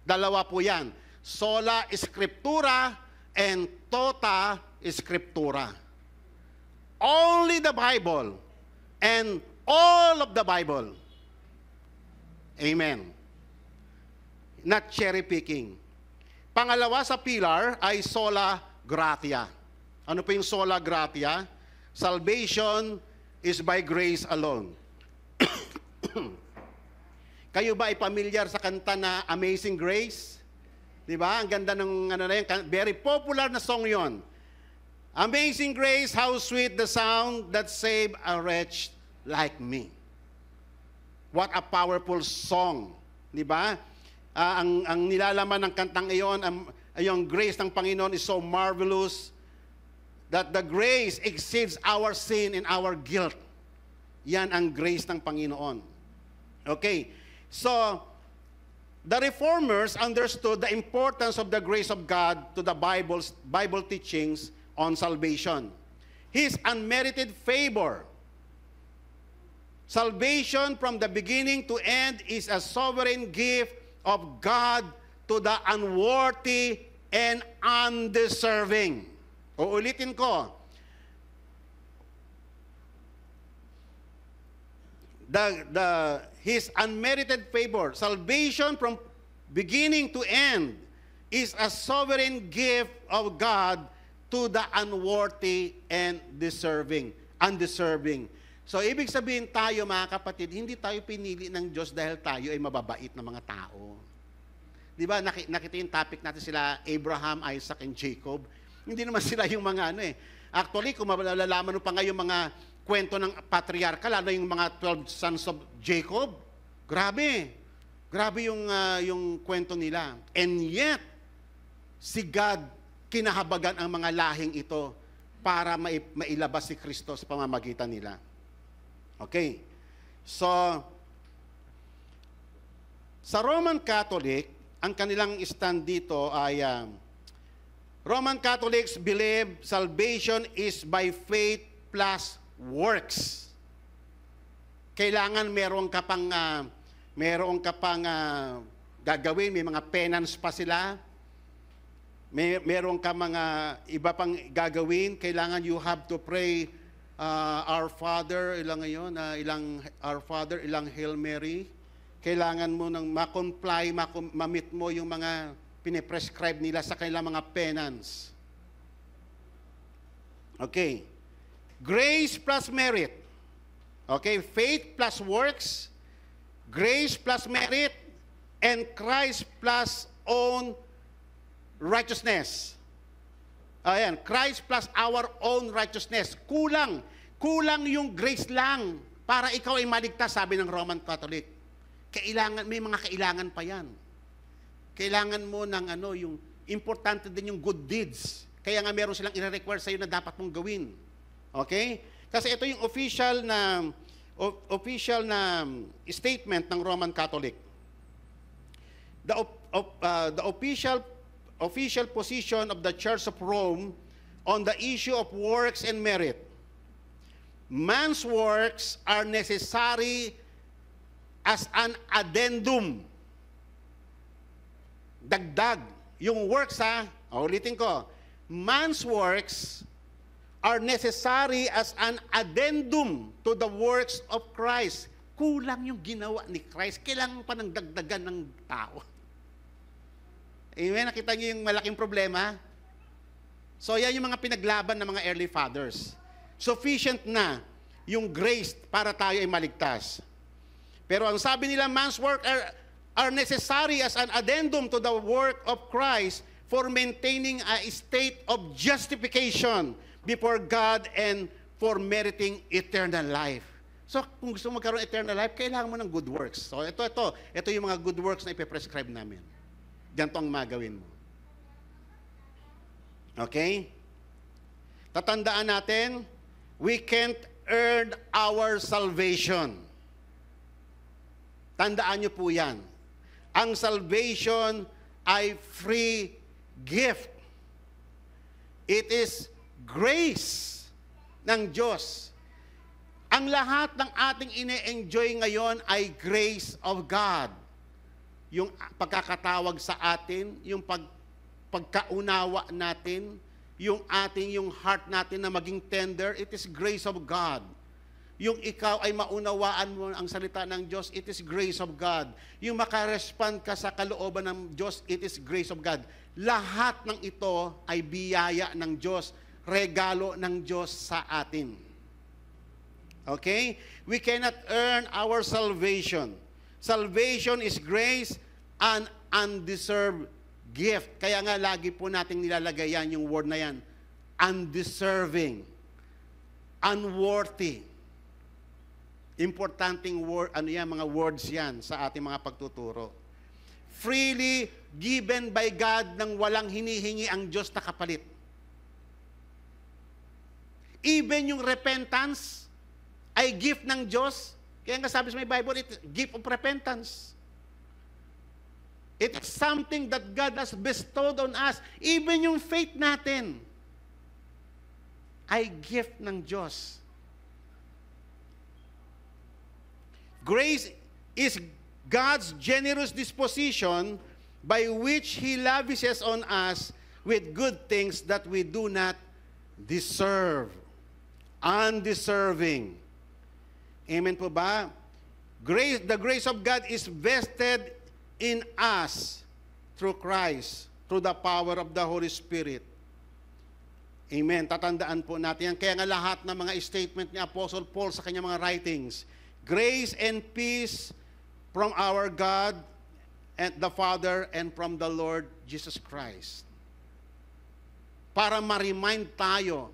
Dalawa po yan. Sola scriptura and tota scriptura. Only the Bible and all of the Bible. Amen. Not cherry picking. Pangalawa sa pillar ay sola gratia. Ano po yung sola gratia? Salvation is by grace alone. Kayo ba ay pamilyar sa kanta na Amazing Grace? Di ba? Ang ganda ng very popular na song yon. Amazing grace, how sweet the sound that saved a wretch like me. What a powerful song. Di ba? Ang nilalaman ng kantang iyon, yung grace ng Panginoon is so marvelous that the grace exceeds our sin and our guilt. Yan ang grace ng Panginoon. Okay. So, the Reformers understood the importance of the grace of God to the Bible teachings on salvation. His unmerited favor. Salvation from the beginning to end is a sovereign gift of God to the unworthy and undeserving. Uulitin ko. His unmerited favor, salvation from beginning to end, is a sovereign gift of God to the unworthy and undeserving. So, ibig sabihin tayo, mga kapatid, hindi tayo pinili ng Diyos dahil tayo ay mababait na mga tao. Di ba, nakita yung topic natin sila, Abraham, Isaac, and Jacob. Hindi naman sila yung mga Actually, kung malalaman mo pa nga yung mga kwento ng patriarka, lalo yung mga 12 sons of Jacob, grabe. Grabe yung kwento nila. And yet, si God kinahabagan ang mga lahing ito para mailabas si Kristo sa pamamagitan nila. Okay. So, sa Roman Catholic, ang kanilang stand dito ay Roman Catholics believe salvation is by faith plus works. Kailangan meron ka pang gagawin, may mga penance pa sila. Meron ka mga iba pang gagawin, kailangan you have to pray Our Father, Our Father, ilang Hail Mary. Kailangan mo nang ma-comply, ma-meet mo yung mga piniprescribe nila sa kanilang mga penance. Okay. Grace plus merit. Okay, faith plus works, grace plus merit, and Christ plus own righteousness. Ayan, Christ plus our own righteousness. Kulang yung grace lang. Para ikaw ay maligtas, sabi ng Roman Catholic. May mga kailangan pa yan. Kailangan mo ng yung importante din yung good deeds. Kaya nga meron silang i-require sa iyo na dapat mong gawin. Okay? Kasi ito yung official na statement ng Roman Catholic. The official position of the Church of Rome on the issue of works and merit. Man's works are necessary as an addendum. Dagdag. Yung works ulitin ko. Man's works are necessary as an addendum to the works of Christ. Kulang yung ginawa ni Christ. Kailangan pa ng dagdagan ng tao. Amen? Nakita niyo yung malaking problema? So yan yung mga pinaglaban ng mga early fathers. Sufficient na yung grace para tayo ay maligtas. Pero ang sabi nila, man's work are necessary as an addendum to the work of Christ for maintaining a state of justification before God and for meriting eternal life. So, kung gusto mo magkaroon eternal life, kailangan mo ng good works. So, ito yung mga good works na ipiprescribe namin. Ganito ang magawin mo. Okay? Tatandaan natin, we can't earn our salvation. Tandaan niyo po yan. Ang salvation ay free gift. It is grace ng Diyos. Ang lahat ng ating ine-enjoy ngayon ay grace of God. Yung pagkakatawag sa atin, yung pagkaunawa natin, yung heart natin na maging tender, it is grace of God. Yung ikaw ay maunawaan mo ang salita ng Diyos, it is grace of God. Yung makarespond ka sa kalooban ng Diyos, it is grace of God. Lahat ng ito ay biyaya ng Diyos, regalo ng Diyos sa atin. Okay? We cannot earn our salvation. Salvation is grace and undeserved gift. Kaya nga lagi po nating nilalagay yan, yung word na yan, undeserving, unworthy. Importanteng word, mga words yan sa ating mga pagtuturo. Freely given by God nang walang hinihingi ang Diyos na kapalit. Even yung repentance ay gift ng Diyos. Kaya nga sabi sa may Bible, it's gift of repentance. It's something that God has bestowed on us. Even yung faith natin ay gift ng Diyos. Grace is God's generous disposition by which He lavishes on us with good things that we do not deserve. Undeserving. Amen po ba? The grace of God is vested in us through Christ, through the power of the Holy Spirit. Amen. Tatandaan po natin yan. Kaya nga lahat ng mga statement ni Apostle Paul sa kanyang mga writings, grace and peace from our God and the Father and from the Lord Jesus Christ. Para ma-remind tayo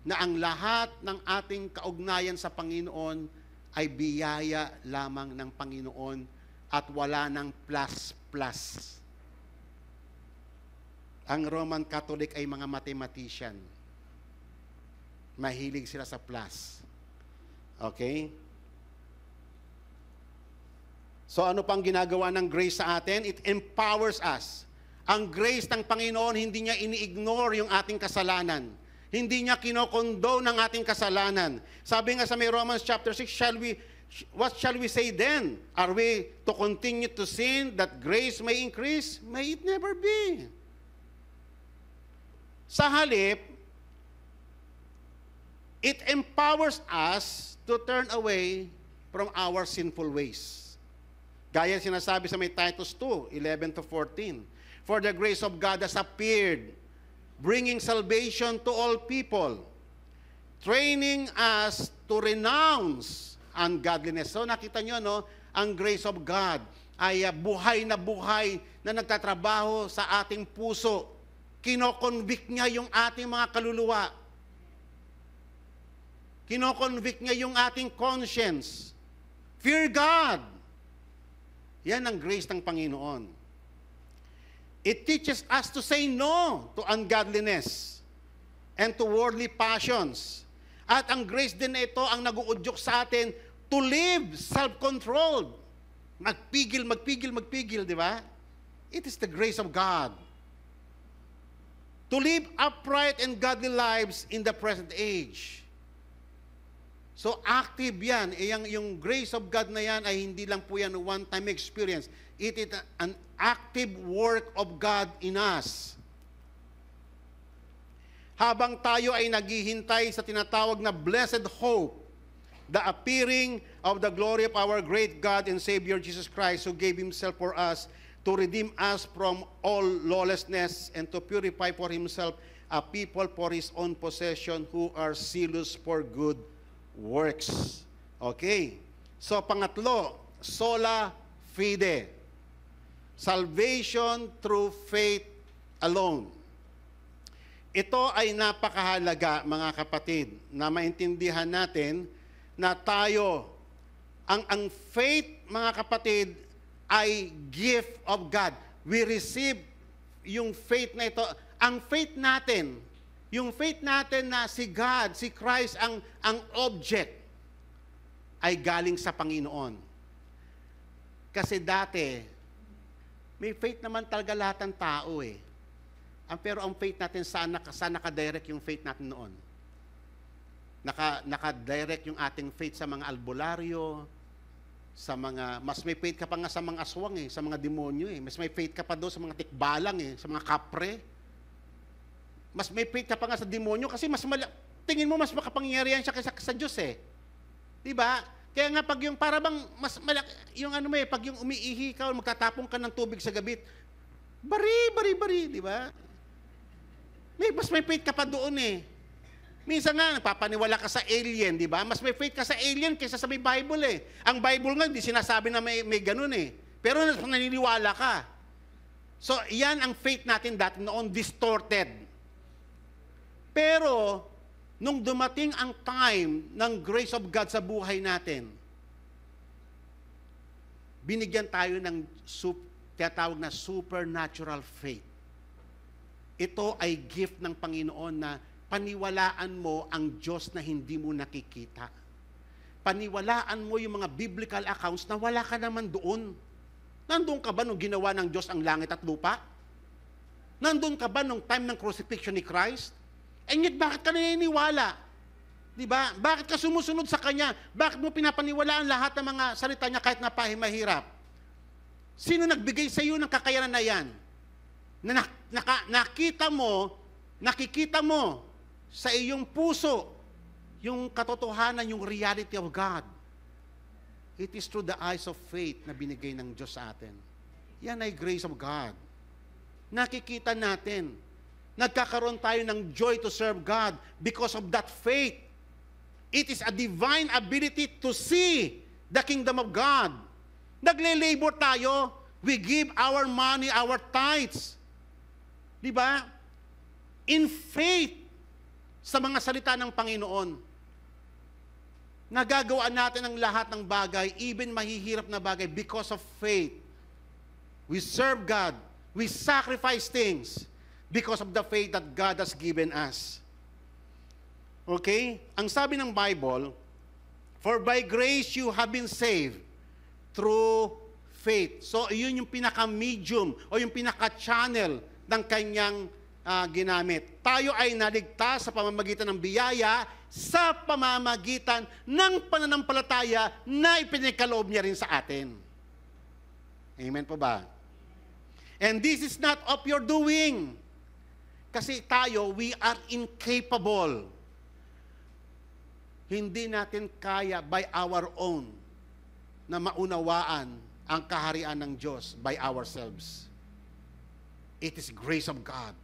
na ang lahat ng ating kaugnayan sa Panginoon ay biyaya lamang ng Panginoon at wala ng plus-plus. Ang Roman Catholic ay mga mathematician. Mahilig sila sa plus. Okay? So ano pang ginagawa ng grace sa atin? It empowers us. Ang grace ng Panginoon, hindi niya ini-ignore yung ating kasalanan. Hindi niya kinokondone ang ating kasalanan. Sabi nga sa may Romans chapter 6, what shall we say then? Are we to continue to sin that grace may increase? May it never be. Sa halip, it empowers us to turn away from our sinful ways. Gaya sinasabi sa may Titus 2, 11 to 14. For the grace of God has appeared, bringing salvation to all people, training us to renounce ungodliness. So nakita nyo, no, ang grace of God ay buhay na nagtatrabaho sa ating puso. Kinoconvict niya yung ating mga kaluluwa. Kino-convict niya yung ating conscience. Fear God. Yan ang grace ng Panginoon. It teaches us to say no to ungodliness and to worldly passions. At ang grace din na ito ang nag-uudyok sa atin to live self-controlled. Magpigil, di ba? It is the grace of God. To live upright and godly lives in the present age. So active yan. Yung grace of God na yan ay hindi lang po yan one-time experience. It is an active work of God in us. Habang tayo ay naghihintay sa tinatawag na blessed hope, the appearing of the glory of our great God and Savior Jesus Christ, who gave Himself for us to redeem us from all lawlessness and to purify for Himself a people for His own possession who are zealous for good works. Okay. So pangatlo, sola fide. Salvation through faith alone. Ito ay napakahalaga, mga kapatid, na maintindihan natin na tayo, ang faith, mga kapatid, ay gift of God. We receive yung faith na ito. Ang faith natin, yung faith natin na si God, si Christ, ang object, ay galing sa Panginoon. Kasi dati, may faith naman talaga lahat ng tao eh. Pero ang faith natin, saan nakadirect yung faith natin noon? Nakadirect yung ating faith sa mga albularyo, sa mga, mas may faith ka pa nga sa mga aswang eh, sa mga demonyo eh. Mas may faith ka pa doon sa mga tikbalang eh, sa mga kapre. Mas may faith ka pa nga sa demonyo kasi tingin mo mas makapangyarihan siya kaysa sa Diyos eh. Di ba? Kaya nga pag yung para bang mas yung ano mo eh, pag yung umiihi ka o magtatapong ka ng tubig sa gabi, bari, di ba? Mas may faith ka pa doon eh. Minsan nga, napapaniwala ka sa alien, di ba? Mas may faith ka sa alien kaysa sa may Bible eh. Ang Bible nga, hindi sinasabi na may ganun eh. Pero naniniwala ka. So, yan ang faith natin dati noon, distorted. Pero, nung dumating ang time ng grace of God sa buhay natin, binigyan tayo ng tinatawag na supernatural faith. Ito ay gift ng Panginoon na paniwalaan mo ang Diyos na hindi mo nakikita. Paniwalaan mo yung mga biblical accounts na wala ka naman doon. Nandun ka ba nung ginawa ng Diyos ang langit at lupa? Nandun ka ba nung time ng crucifixion ni Christ? And yet, bakit ka naniniwala? Diba? Bakit ka sumusunod sa Kanya? Bakit mo pinapaniwalaan lahat ng mga salita niya kahit napahimahirap? Sino nagbigay sa iyo ng kakayanan na yan? Na nakikita mo sa iyong puso yung katotohanan, yung reality of God. It is through the eyes of faith na binigay ng Diyos sa atin. Yan ay grace of God. Nakikita natin. Nagkakaroon tayo ng joy to serve God because of that faith. It is a divine ability to see the kingdom of God. Nagle-labor tayo. We give our money, our tithes. Diba? In faith sa mga salita ng Panginoon. Nagagawa natin ang lahat ng bagay, even mahihirap na bagay, because of faith. We serve God. We sacrifice things because of the faith that God has given us. Okay? Ang sabi ng Bible, for by grace you have been saved through faith. So, yun yung pinaka-medium o yung pinaka-channel ng kanyang ginamit. Tayo ay naligtas sa pamamagitan ng biyaya, sa pamamagitan ng pananampalataya na ipinagkaloob niya rin sa atin. Amen po ba? And this is not of your doing. Kasi tayo, we are incapable. Hindi natin kaya by our own na maunawaan ang kaharian ng Diyos by ourselves. It is grace of God.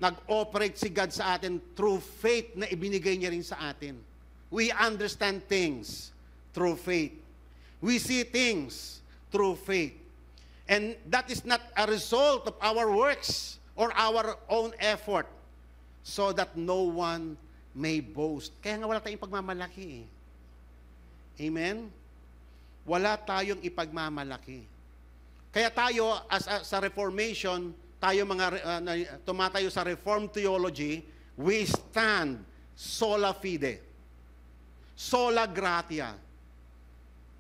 Nag-operate si God sa atin through faith na ibinigay niya rin sa atin. We understand things through faith. We see things through faith. And that is not a result of our works or our own effort, so that no one may boast. Kaya nga wala tayong pagmamalaki. Amen? Wala tayong ipagmamalaki. Kaya tayo, sa Reformation, tayo tumatayo sa Reformed theology, we stand sola fide, sola gratia,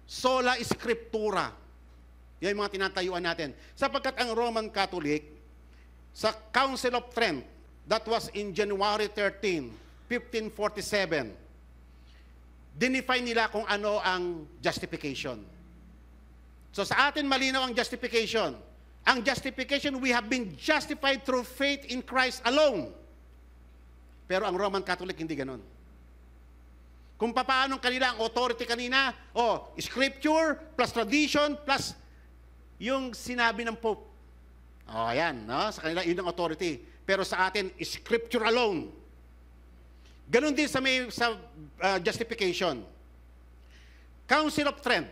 sola scriptura. Yan yung mga tinatayuan natin. Sapagkat ang Roman Catholic, sa Council of Trent, that was in January 13, 1547, dinefine nila kung ano ang justification. So sa atin malinaw ang justification. Ang justification, we have been justified through faith in Christ alone. Pero ang Roman Catholic hindi ganon. Kung paano kanila ang authority kanina, scripture plus tradition plus yung sinabi ng Pope. Ayan, no? Sa kanila yun ang authority. Pero sa atin, scripture alone. Ganon din sa justification. Council of Trent,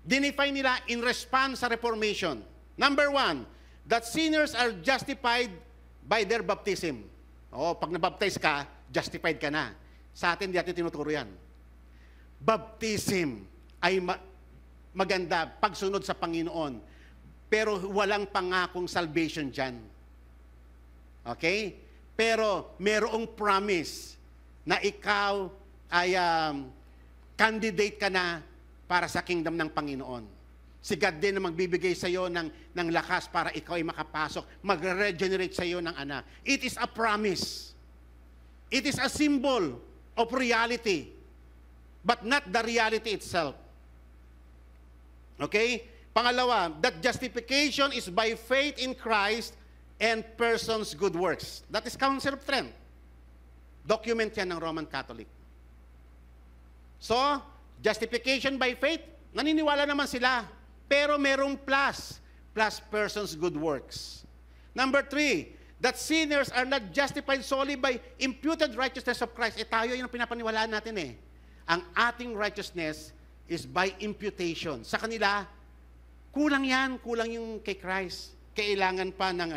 dinefine nila in response sa Reformation. Number 1, that sinners are justified by their baptism. Pag nabaptize ka, justified ka na. Sa atin, di natin tinuturo yan. Baptism ay maganda, pagsunod sa Panginoon. Pero walang pangakong salvation dyan. Okay? Pero merong promise na ikaw ay candidate ka na para sa kingdom ng Panginoon. Si God din na magbibigay sa iyo ng lakas para ikaw ay makapasok, mag-regenerate sa iyo ng anak. It is a promise. It is a symbol of reality, but not the reality itself. Okay? Pangalawa, that justification is by faith in Christ and persons' good works. That is Council of Trent. Document yan ng Roman Catholic. So, justification by faith, naniniwala naman sila. Pero merong plus persons' good works. Number 3, that sinners are not justified solely by imputed righteousness of Christ. Tayo yung pinapaniwalaan natin eh. Ang ating righteousness is by imputation. Sa kanila, kulang yung kay Christ. Kailangan pa ng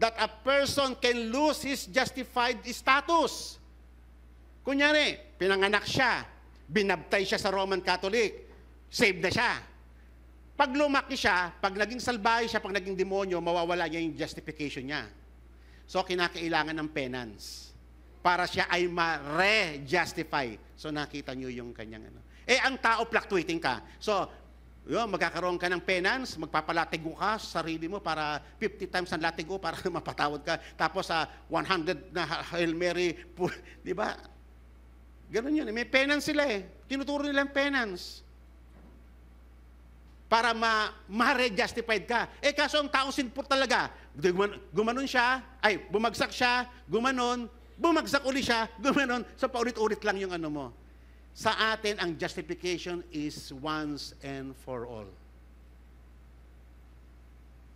that a person can lose his justified status. Kunyari, pinanganak siya, binabtay siya sa Roman Catholic, saved na siya. Pag lumaki siya, pag naging salbahe siya, pag naging demonyo, mawawala niya yung justification niya. So, kinakailangan ng penance para siya ay ma-re-justify. So, nakita niyo yung kanyang ang tao fluctuating ka. So, magkakaroon ka ng penance, magpapalatigo ka sa sarili mo para 50 times ang latigo para mapatawad ka. Tapos sa 100 na Hail Mary, di ba? Ganun yun. May penance sila eh. Tinuturo nila ang penance. Para ma-re-justified ka. Kaso ang taong sinful talaga, gumanon siya, bumagsak siya, gumanon, bumagsak uli siya, gumanon. So paulit-ulit lang yung mo. Sa atin, ang justification is once and for all.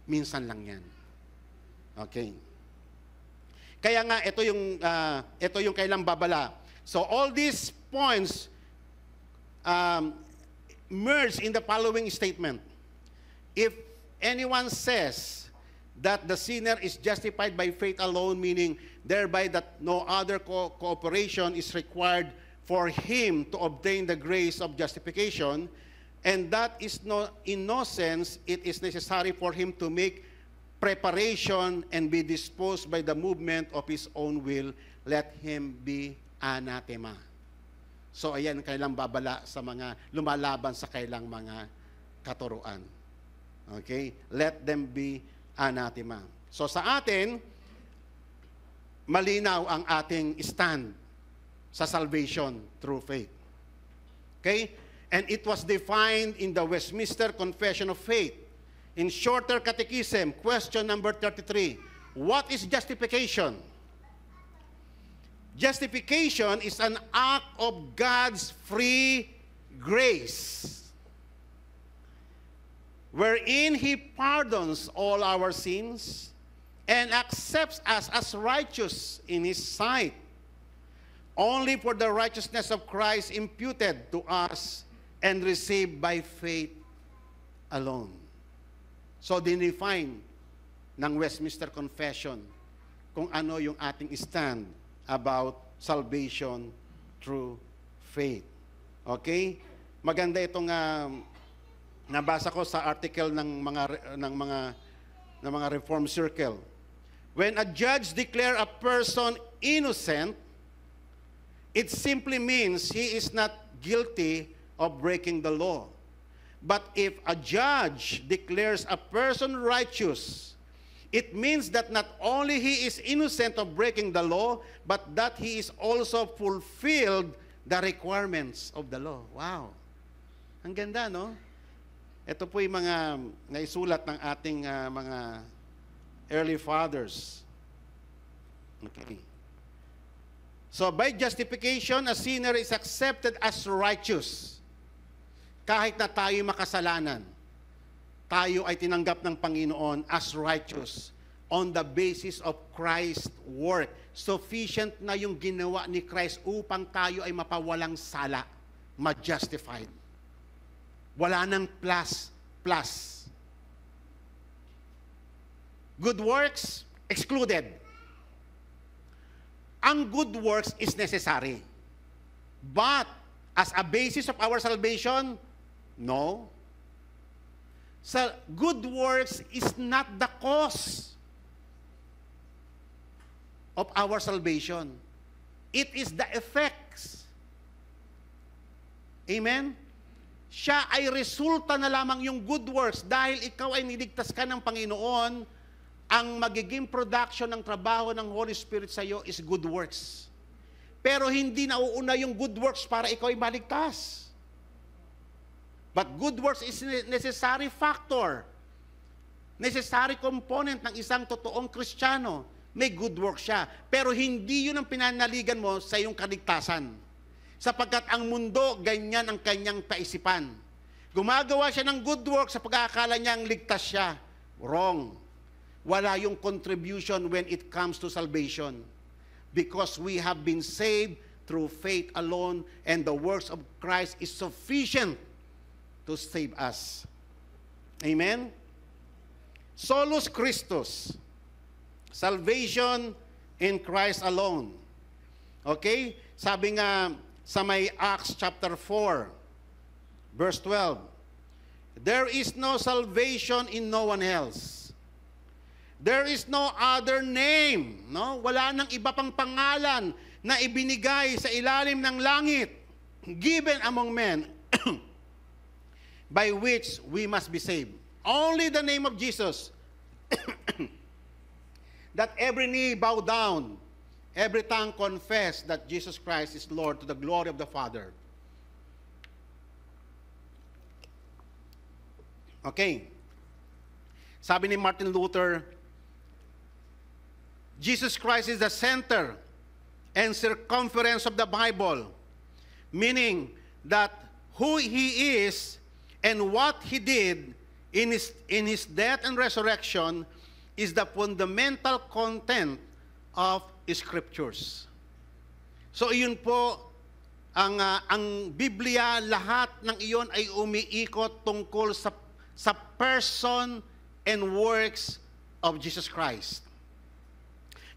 Minsan lang yan. Okay. Kaya nga, ito yung kailang babala. So, all these points merge in the following statement. If anyone says that the sinner is justified by faith alone, meaning thereby that no other cooperation is required for him to obtain the grace of justification, and that is in no sense it is necessary for him to make preparation and be disposed by the movement of his own will, let him be anathema. So ayan kailang babala sa mga lumalaban sa kailang mga katuruan. Okay? Let them be anathema. So sa atin, malinaw ang ating stand sa salvation through faith. Okay? And it was defined in the Westminster Confession of Faith. In Shorter Catechism, question number 33. What is justification? Justification is an act of God's free grace, wherein He pardons all our sins and accepts us as righteous in His sight, only for the righteousness of Christ imputed to us and received by faith alone. So, dinefine ng Westminster Confession kung ano yung ating stand about salvation through faith. Okay? Maganda itong nabasa ko sa article ng mga Reform Circle. When a judge declare a person innocent, it simply means he is not guilty of breaking the law. But if a judge declares a person righteous, it means that not only he is innocent of breaking the law, but that he is also fulfilled the requirements of the law. Wow. Ang ganda, no? Ito po yung mga naisulat ng ating mga early fathers. Okay. So, by justification, a sinner is accepted as righteous. Kahit na tayo makasalanan, tayo ay tinanggap ng Panginoon as righteous on the basis of Christ's work. Sufficient na yung ginawa ni Christ upang tayo ay mapawalang sala, ma-justified. Wala nang plus. Good works, excluded. Ang good works is necessary. But, as a basis of our salvation, no. So, good works is not the cause of our salvation. It is the effects. Amen? Siya ay resulta na lamang yung good works dahil ikaw ay niligtas ka ng Panginoon, ang magiging production ng trabaho ng Holy Spirit sa iyo is good works. Pero hindi nauuna yung good works para ikaw ay maligtas. But good works is a necessary factor. Necessary component ng isang totoong Kristiyano. May good works siya. Pero hindi yun ang pinanaligan mo sa iyong kaligtasan. Sapagkat ang mundo, ganyan ang kanyang kaisipan. Gumagawa siya ng good works sa pag-aakala niya ang ligtas siya. Wrong. Wala yung contribution when it comes to salvation. Because we have been saved through faith alone, and the works of Christ is sufficient to save us. Amen? Solus Christus. Salvation in Christ alone. Okay? Sabi nga sa may Acts chapter 4, verse 12, there is no salvation in no one else. There is no other name. No? Wala nang iba pang pangalan na ibinigay sa ilalim ng langit given among men by which we must be saved. Only the name of Jesus. That every knee bow down, every tongue confess that Jesus Christ is Lord to the glory of the Father. Okay. Sabi ni Martin Luther, Jesus Christ is the center and circumference of the Bible, meaning that who He is and what He did in His death and resurrection is the fundamental content of Scriptures. So iyon po, ang Biblia, lahat ng iyon ay umiikot tungkol sa person and works of Jesus Christ.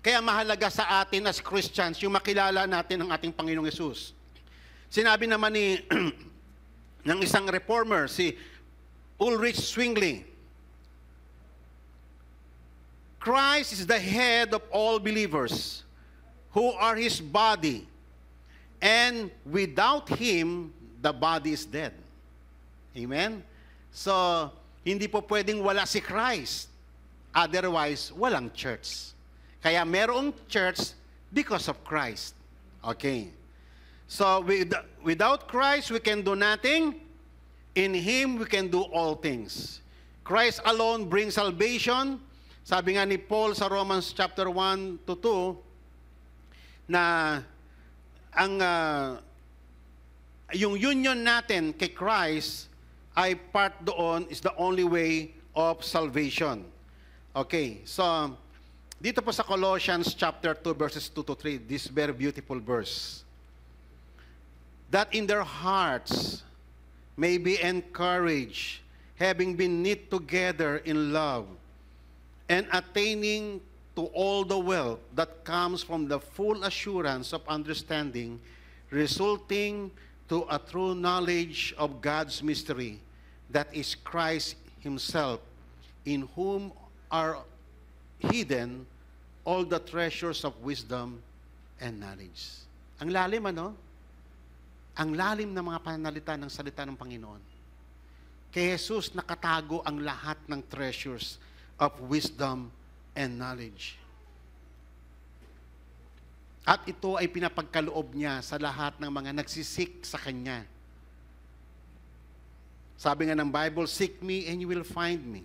Kaya mahalaga sa atin as Christians, yung makilala natin ang ating Panginoong Yesus. Sinabi naman ng isang reformer, si Ulrich Zwingli, Christ is the head of all believers who are His body, and without Him, the body is dead. Amen? So, hindi po pwedeng wala si Christ. Otherwise, walang church. Kaya merong church because of Christ. Okay. So, without Christ, we can do nothing. In Him, we can do all things. Christ alone brings salvation. Sabi nga ni Paul sa Romans chapter 1 to 2, na yung union natin kay Christ ay part doon is the only way of salvation. Okay, so dito po sa Colossians chapter 2 verses 2 to 3, this very beautiful verse. That in their hearts may be encouraged, having been knit together in love, and attaining to to all the wealth that comes from the full assurance of understanding, resulting to a true knowledge of God's mystery, that is Christ Himself, in whom are hidden all the treasures of wisdom and knowledge. Ang lalim, ano? Ang lalim ng mga pananalita ng salita ng Panginoon. Kay Jesus nakatago ang lahat ng treasures of wisdom and knowledge. At ito ay pinapagkaloob niya sa lahat ng mga nagsisik sa Kanya. Sabi nga ng Bible, "Seek me and you will find me."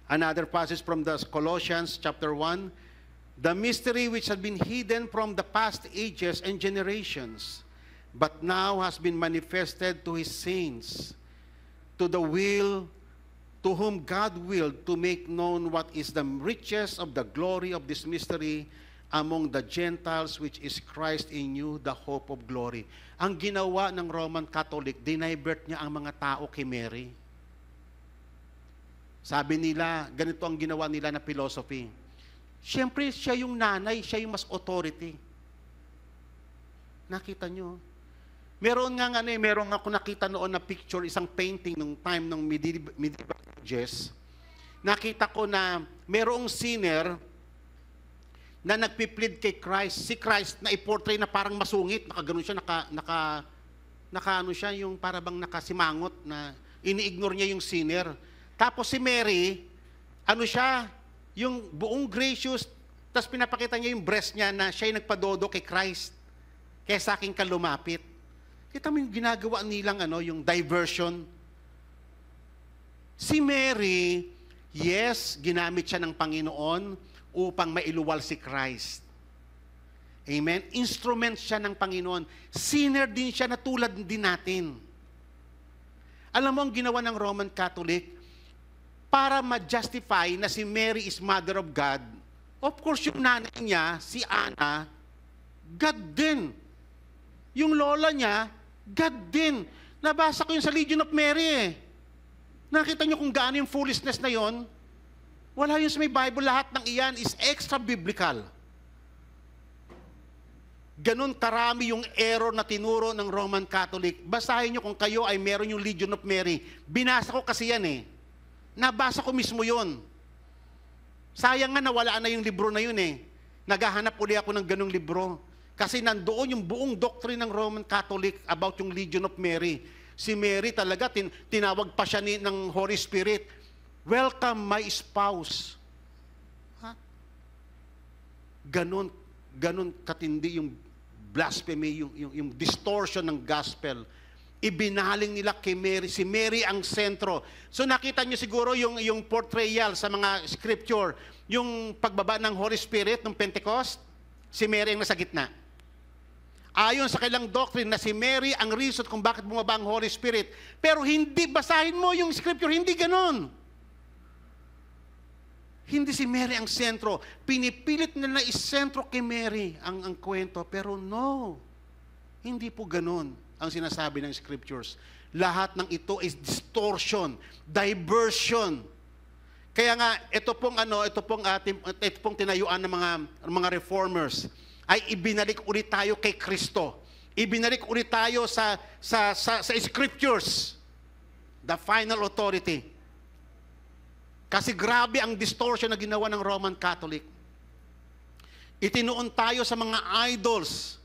Another passage from the Colossians chapter 1, "The mystery which had been hidden from the past ages and generations, but now has been manifested to His saints, to whom God willed to make known what is the riches of the glory of this mystery among the Gentiles, which is Christ in you, the hope of glory." Ang ginawa ng Roman Catholic, dinivert niya ang mga tao kay Mary. Sabi nila, ganito ang ginawa nila na philosophy. Siyempre, siya yung nanay, siya yung mas authority. Nakita nyo? Meron ako nakita noon na picture, isang painting nung time ng medieval ages. Nakita ko na merong sinner na nagpiplead kay Christ. Si Christ na i-portray na parang masungit, nakaganon siya, naka siya, yung parang nakasimangot na ini-ignore niya yung sinner. Tapos si Mary, yung buong gracious, tapos pinapakita niya yung breast niya na siya yung nagpadodo kay Christ. Kaya sa akin ka lumapit. Kita mo yung ginagawa nilang yung diversion. Si Mary, yes, ginamit siya ng Panginoon upang mailuwal si Christ. Amen? Instrument siya ng Panginoon. Sinner din siya na tulad din natin. Alam mo ang ginawa ng Roman Catholic? Para ma-justify na si Mary is Mother of God, of course yung nanay niya, si Anna, God din. Yung lola niya, God din. Nabasa ko yun sa Legion of Mary eh. Nakita niyo kung gaano yung foolishness na yon? Wala yun sa may Bible. Lahat ng iyan is extra-biblical. Ganon karami yung error na tinuro ng Roman Catholic. Basahin niyo kung kayo ay meron yung Legion of Mary. Binasa ko kasi yan eh. Nabasa ko mismo yon. Sayang nga nawala na yung libro na yun eh. Naghahanap uli ako ng ganong libro. Kasi nandoon yung buong doctrine ng Roman Catholic about yung Legion of Mary. Si Mary talaga, tinawag pa siya ng Holy Spirit. "Welcome my spouse." Ha? Ganon katindi yung blasphemy, yung distortion ng gospel. Ibinaling nila kay Mary. Si Mary ang sentro. So nakita niyo siguro yung portrayal sa mga scripture, yung pagbaba ng Holy Spirit ng Pentecost, si Mary ang nasa gitna. Ayon sa kailang doctrine na si Mary ang reason kung bakit bumaba ang Holy Spirit. Pero hindi, basahin mo yung scripture, hindi ganon. Hindi si Mary ang sentro. Pinipilit nila na isentro kay Mary ang kwento. Pero no, hindi po ganon ang sinasabi ng scriptures. Lahat ng ito is distortion, diversion. Kaya nga, ito pong tinayuan ng mga reformers ay ibinalik ulit tayo kay Kristo. Ibinalik ulit tayo sa scriptures, the final authority. Kasi grabe ang distortion na ginawa ng Roman Catholic. Itinuon tayo sa mga idols.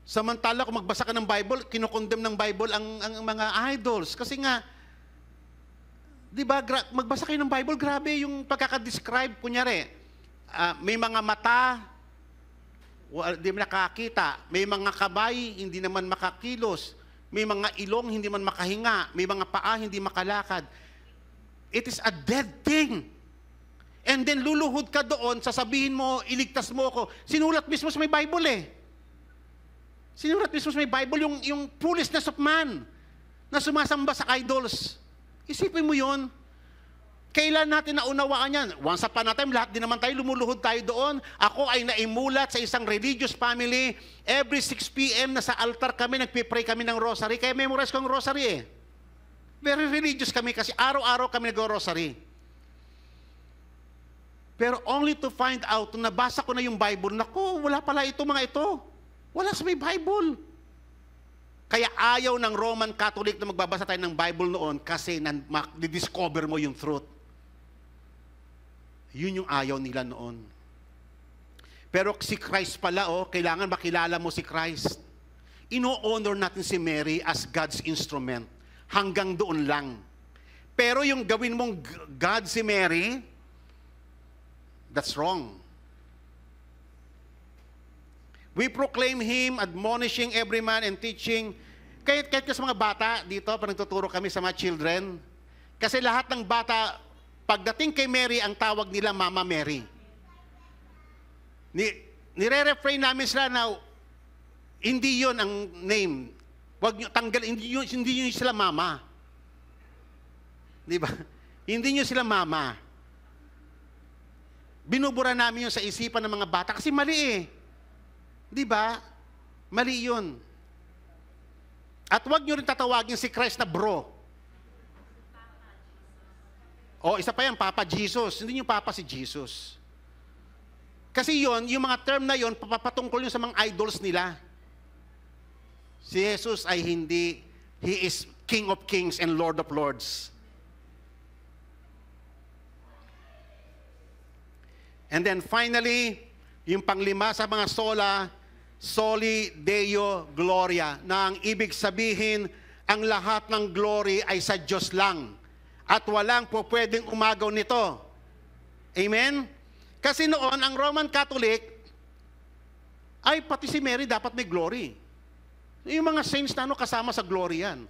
Samantala, kung magbasa ka ng Bible, kinokondemn ng Bible ang mga idols. Kasi nga, di ba, magbasa kayo ng Bible, grabe yung pagkakadescribe. Kunyari, may mga mata, hindi man nakakita. May mga kabay, hindi naman makakilos. May mga ilong, hindi man makahinga. May mga paa, hindi makalakad. It is a dead thing. And then luluhod ka doon, sasabihin mo, iligtas mo ako. Sinulat mismo sa may Bible eh. Sinulat mismo sa may Bible yung foolishness of man na sumasamba sa idols. Isipin mo yon. Kailan natin naunawaan yan? Once upon a time, lahat din naman tayo, lumuluhod tayo doon. Ako ay naimulat sa isang religious family. Every 6 p.m. na sa altar kami, nagpipray kami ng rosary. Kaya memorize ko ang rosary eh. Very religious kami kasi araw-araw kami nag-rosary. Pero only to find out, nung nabasa ko na yung Bible, naku, wala pala ito mga ito. Wala sa may Bible. Kaya ayaw ng Roman Catholic na magbabasa tayo ng Bible noon kasi discover mo yung truth. Yun yung ayaw nila noon. Pero si Christ pala, kailangan makilala mo si Christ. Ino-honor natin si Mary as God's instrument. Hanggang doon lang. Pero yung gawin mong God si Mary, that's wrong. We proclaim Him, admonishing every man and teaching. Kahit sa mga bata dito, pag nagtuturo kami sa mga children, kasi lahat ng bata, pagdating kay Mary, ang tawag nila Mama Mary. Nire-refrain namin sila na hindi yon ang name. Wag nyo tanggal, hindi nyo sila mama. Di ba? Hindi nyo sila mama. Binubura namin yun sa isipan ng mga bata kasi mali eh. Di ba? Mali yun. At wag nyo rin tatawagin si Christ na bro. Isa pa yan, Papa Jesus. Hindi nyo Papa si Jesus. Kasi yon, yung mga term na yon, papatungkol yun sa mga idols nila. Si Jesus ay hindi, He is King of Kings and Lord of Lords. And then finally, yung panglima sa mga sola, Soli Deo Gloria, na ang ibig sabihin, ang lahat ng glory ay sa Diyos lang. At walang po pwedeng umagaw nito. Amen? Kasi noon, ang Roman Catholic, ay pati si Mary dapat may glory. Yung mga saints na kasama sa glory yan.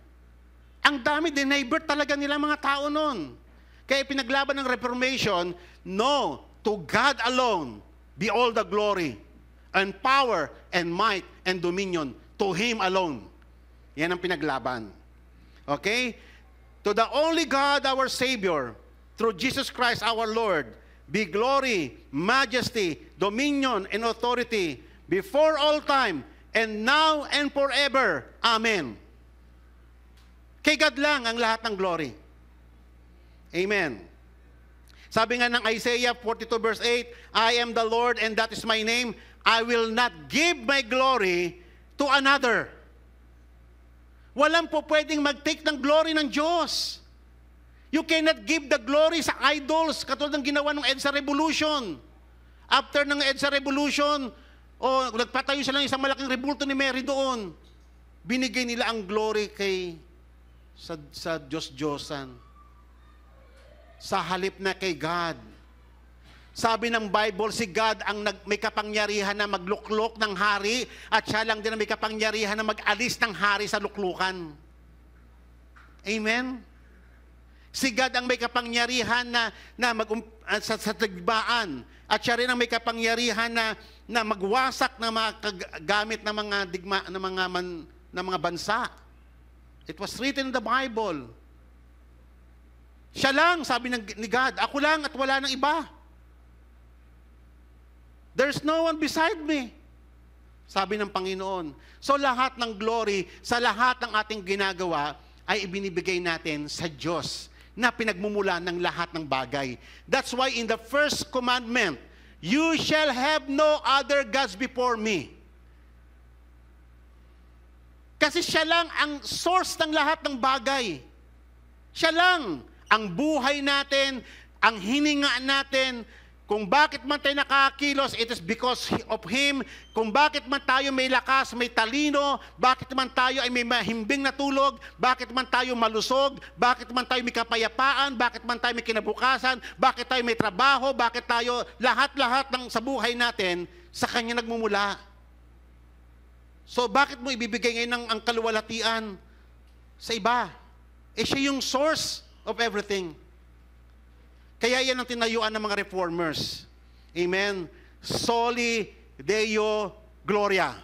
Ang dami, dinibert talaga nila mga tao noon. Kaya pinaglaban ng Reformation, no, to God alone be all the glory and power and might and dominion, to Him alone. Yan ang pinaglaban. Okay? To the only God, our Savior, through Jesus Christ our Lord, be glory, majesty, dominion, and authority before all time, and now and forever. Amen. Kay God lang ang lahat ng glory. Amen. Sabi nga ng Isaiah 42 verse 8, I am the Lord and that is my name. I will not give my glory to another. Walang po pwedeng mag-take ng glory ng Diyos. You cannot give the glory sa idols, katulad ng ginawa ng EDSA Revolution. After ng EDSA Revolution, nagpatayo sila ng isang malaking rebulto ni Mary doon. Binigay nila ang glory sa Diyos-Diyosan. Sa halip na kay God. Sabi ng Bible, si God ang may kapangyarihan na magluklok ng hari at siya lang din ang may kapangyarihan na mag-alis ng hari sa luklukan. Amen? Si God ang may kapangyarihan sa tigbaan at siya rin ang may kapangyarihan na magwasak na mga gamit ng mga digma ng mga bansa. It was written in the Bible. Siya lang, sabi ni God, ako lang at wala nang iba. There's no one beside me. Sabi ng Panginoon. So lahat ng glory, sa lahat ng ating ginagawa, ay ibinibigay natin sa Diyos na pinagmumulan ng lahat ng bagay. That's why in the first commandment, you shall have no other gods before me. Kasi siya lang ang source ng lahat ng bagay. Siya lang ang buhay natin, ang hininga natin. Kung bakit man tayo nakakilos, it is because of Him. Kung bakit man tayo may lakas, may talino, bakit man tayo ay may mahimbing na tulog, bakit man tayo malusog, bakit man tayo may kapayapaan, bakit man tayo may kinabukasan, bakit tayo may trabaho, bakit tayo lahat-lahat ng sa buhay natin, sa Kanya nagmumula. So bakit mo ibibigay ngayon ang kaluwalhatian sa iba? Siya yung source of everything. Kaya yan ang tinayuan ng mga reformers. Amen? Soli Deo Gloria.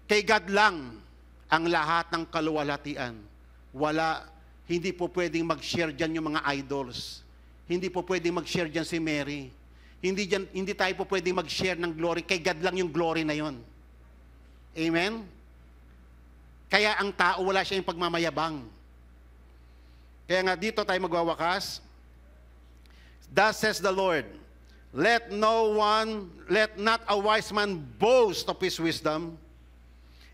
Kay God lang ang lahat ng kaluwalhatian. Hindi po pwedeng mag-share dyan yung mga idols. Hindi po pwedeng mag-share dyan si Mary. Hindi tayo po pwedeng mag-share ng glory. Kay God lang yung glory na yon. Amen? Kaya ang tao, wala siya yung pagmamayabang. Kaya nga dito tayo magwawakas. Thus says the Lord, let not a wise man boast of his wisdom,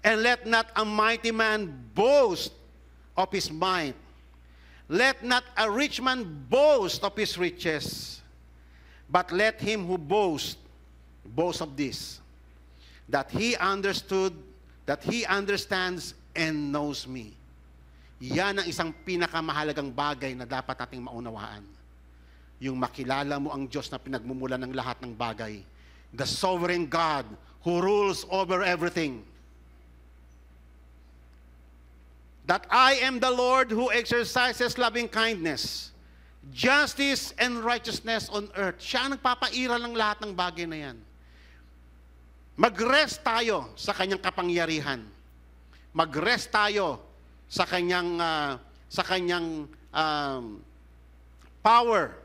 and let not a mighty man boast of his might. Let not a rich man boast of his riches, but let him who boast of this, that he understands and knows me. Yan ang isang pinakamahalagang bagay na dapat nating maunawaan. Yung makilala mo ang Diyos na pinagmumulan ng lahat ng bagay. The sovereign God who rules over everything. That I am the Lord who exercises loving kindness, justice, and righteousness on earth. Siya ang nagpapairal ng lahat ng bagay na yan. Mag-rest tayo sa kanyang kapangyarihan. Mag-rest tayo sa kanyang power.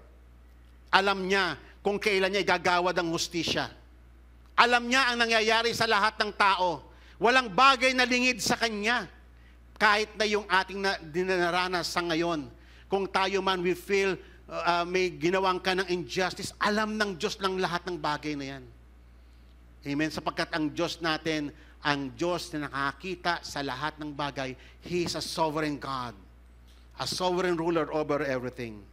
Alam niya kung kailan niya igagawad ang hustisya. Alam niya ang nangyayari sa lahat ng tao. Walang bagay na lingid sa kanya. Kahit na yung ating dinaranas sa ngayon. Kung tayo man we feel may ginawang ka ng injustice, alam ng Diyos lang lahat ng bagay na yan. Amen? Sapagkat ang Diyos natin, ang Diyos na nakakita sa lahat ng bagay, He is a sovereign God, a sovereign ruler over everything.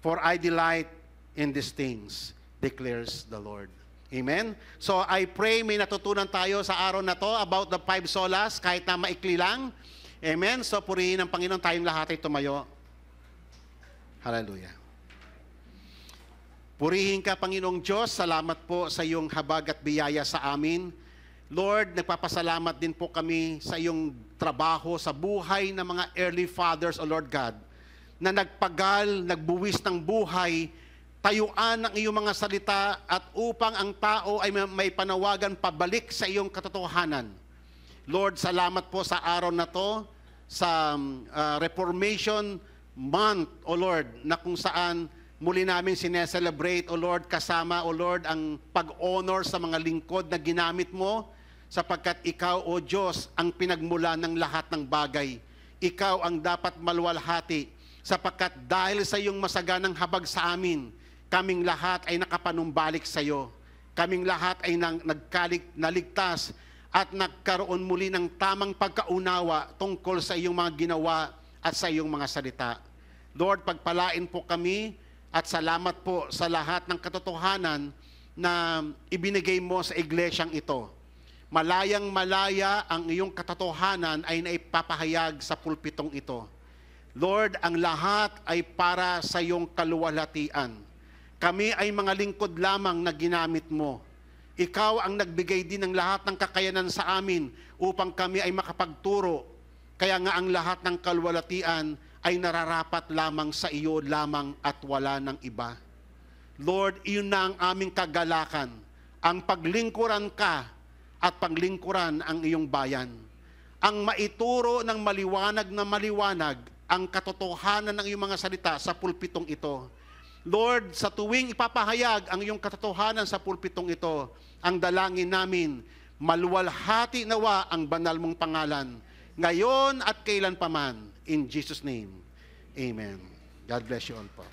For I delight in these things, declares the Lord. Amen? So I pray may natutunan tayo sa araw na to about the 5 solas, kahit na maikli lang. Amen? So purihin ng Panginoon, tayong lahat ay tumayo. Hallelujah. Purihin ka, Panginoong Diyos. Salamat po sa iyong habag at biyaya sa amin. Lord, nagpapasalamat din po kami sa iyong trabaho, sa buhay ng mga early fathers, O Lord God, na nagpagal, nagbuwis ng buhay, tayuan ng iyong mga salita at upang ang tao ay may panawagan pabalik sa iyong katotohanan. Lord, salamat po sa araw na to, sa Reformation Month, O Lord, na kung saan muli namin sineselebrate, O Lord, kasama, O Lord, ang pag-honor sa mga lingkod na ginamit mo, sapagkat ikaw, O Diyos, ang pinagmula ng lahat ng bagay. Ikaw ang dapat maluwalhati, sapagkat dahil sa iyong masaganang habag sa amin, kaming lahat ay nakapanumbalik sa iyo. Kaming lahat ay naligtas at nagkaroon muli ng tamang pagkaunawa tungkol sa iyong mga ginawa at sa iyong mga salita. Lord, pagpalain po kami at salamat po sa lahat ng katotohanan na ibinigay mo sa iglesyang ito. Malayang malaya ang iyong katotohanan ay naipapahayag sa pulpitong ito. Lord, ang lahat ay para sa iyong kaluwalhatian. Kami ay mga lingkod lamang na ginamit mo. Ikaw ang nagbigay din ng lahat ng kakayanan sa amin upang kami ay makapagturo. Kaya nga ang lahat ng kaluwalhatian ay nararapat lamang sa iyo lamang at wala ng iba. Lord, iyon na ang aming kagalakan, ang paglingkuran ka at paglingkuran ang iyong bayan. Ang maituro ng maliwanag na maliwanag ang katotohanan ng iyong mga salita sa pulpitong ito. Lord, sa tuwing ipapahayag ang iyong katotohanan sa pulpitong ito, ang dalangin namin, maluwalhati nawa ang banal mong pangalan, ngayon at kailan paman. In Jesus' name, amen. God bless you all po.